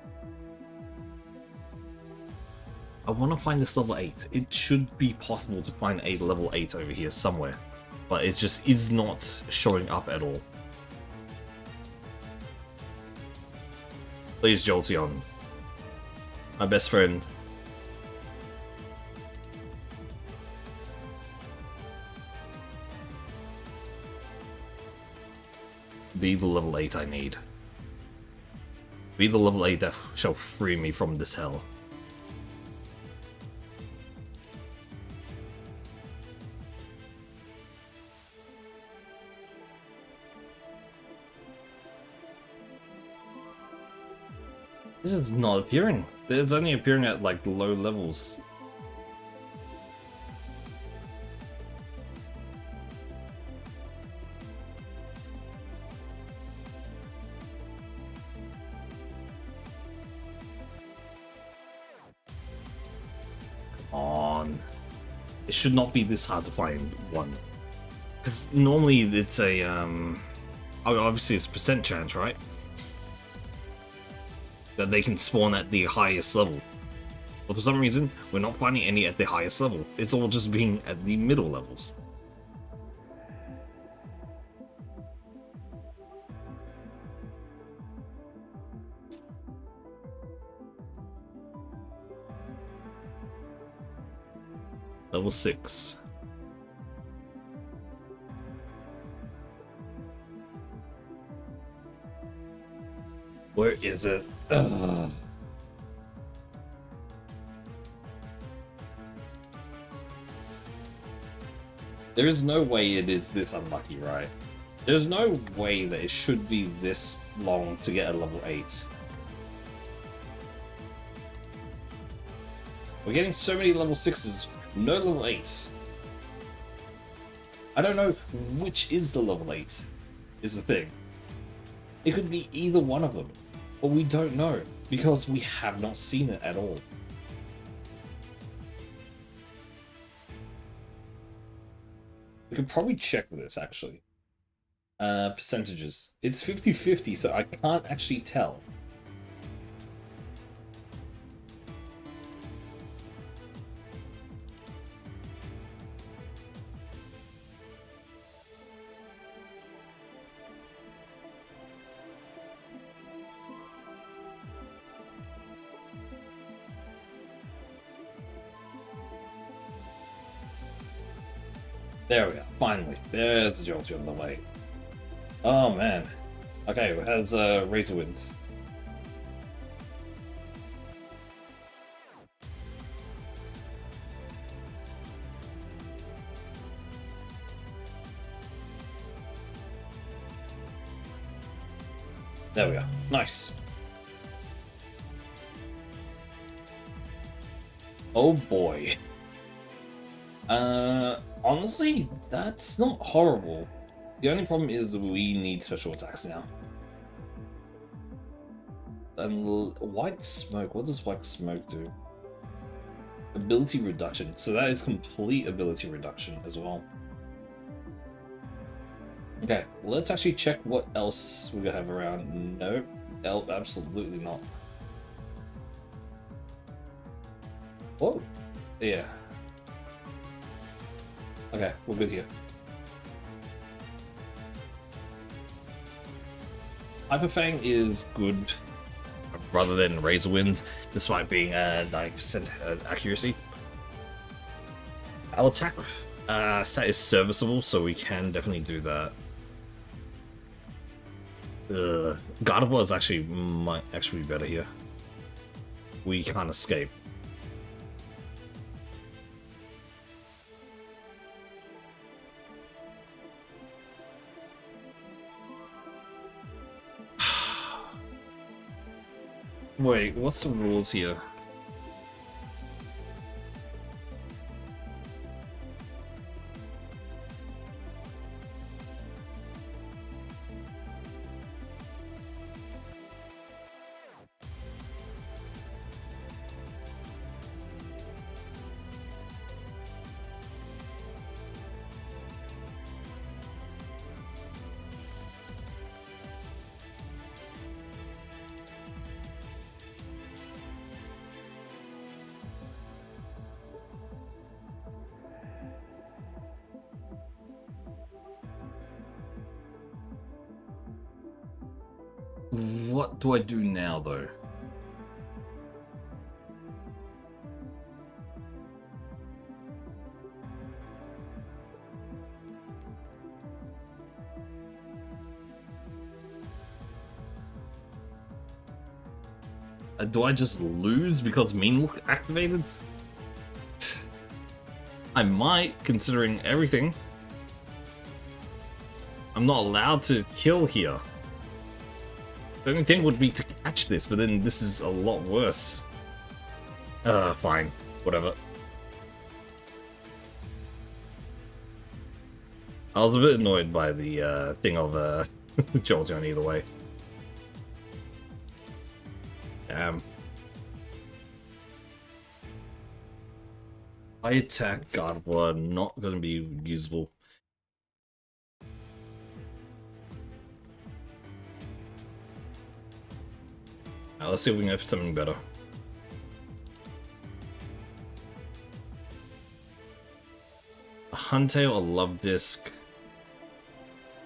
I want to find this level 8. It should be possible to find a level 8 over here somewhere. But it just is not showing up at all. Please, Jolteon. My best friend. Be the level 8 I need. Be the level 8 that shall free me from this hell. This is not appearing. It's only appearing at like low levels. It should not be this hard to find one. Because normally it's a, obviously it's a percent chance, right? That they can spawn at the highest level. But for some reason, we're not finding any at the highest level. It's all just being at the middle levels. Level 6. Where is it? Ugh. There is no way it is this unlucky, right? There's no way that it should be this long to get a level 8. We're getting so many level 6s, no level 8s. I don't know which is the level 8, is the thing. It could be either one of them, but we don't know, because we have not seen it at all. We could probably check this, actually. Percentages. It's 50-50, so I can't actually tell. There we are, finally. There's the Georgia on the way. Oh man. Okay, how's Razor Winds? There we are. Nice. Oh boy. Honestly, that's not horrible. The only problem is we need special attacks now. And white smoke, what does white smoke do? Ability reduction, so that is complete ability reduction as well. Okay, let's actually check what else we have around. Nope, absolutely not. Whoa, yeah. Okay, we're good here. Hyperfang is good rather than Razor Wind, despite being 90% accuracy. Our attack stat is serviceable, so we can definitely do that. God of War is might actually be better here. We can't escape. Wait, what's the rules here? What do I do now, though? Do I just lose because Mean Look activated? I might, considering everything. I'm not allowed to kill here. The only thing would be to catch this, but then this is a lot worse. Fine. Whatever. I was a bit annoyed by the thing of Jolteon either way. Damn. I attack God of War, not going to be usable. Now let's see if we can have something better. A Huntail, a Love Disc.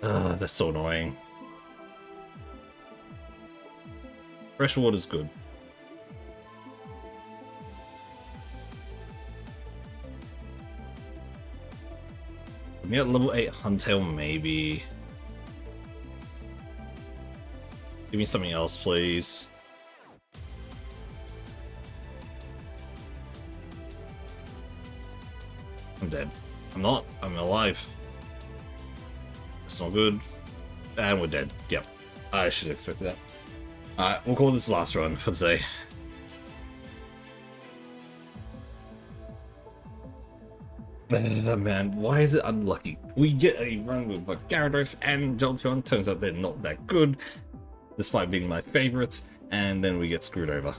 That's so annoying. Fresh water's good. We get level 8 Huntail, maybe. Give me something else, please. I'm dead. I'm not. I'm alive. That's not good. And we're dead. Yep. I should have expected that. Alright, we'll call this the last run for today. Man, why is it unlucky? We get a run with both Gyarados and Jolteon. Turns out they're not that good, despite being my favorites, and then we get screwed over.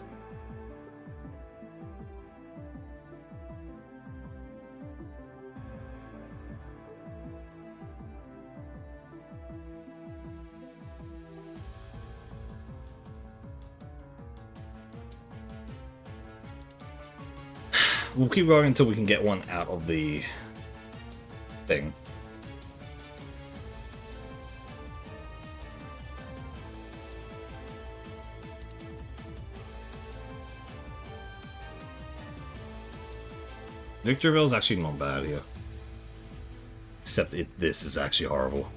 We'll keep going until we can get one out of the thing. Victorville's actually not bad here. Except this is actually horrible.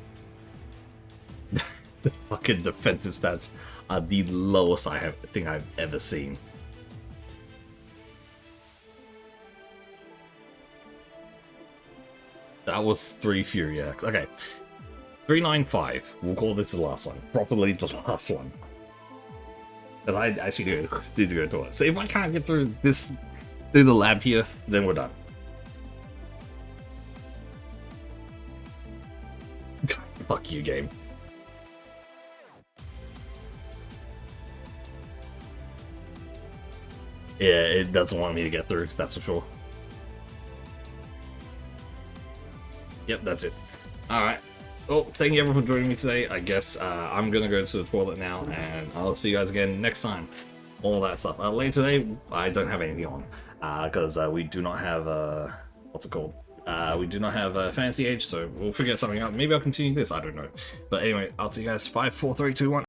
The fucking defensive stats are the lowest think I've ever seen. That was 3 Furiax. Okay. 395. We'll call this the last one. Properly the last one. Because I actually need to go to it. So if I can't get through the lab here, then we're done. Fuck you, game. Yeah, it doesn't want me to get through, that's for sure. Yep, that's it. Alright. Well, thank you everyone for joining me today. I guess I'm gonna go to the toilet now, and I'll see you guys again next time. All that stuff. Later today, I don't have anything on, because we do not have, what's it called? We do not have Fantasy Age, so we'll figure something out. Maybe I'll continue this, I don't know. But anyway, I'll see you guys 5, 4, 3, 2, 1.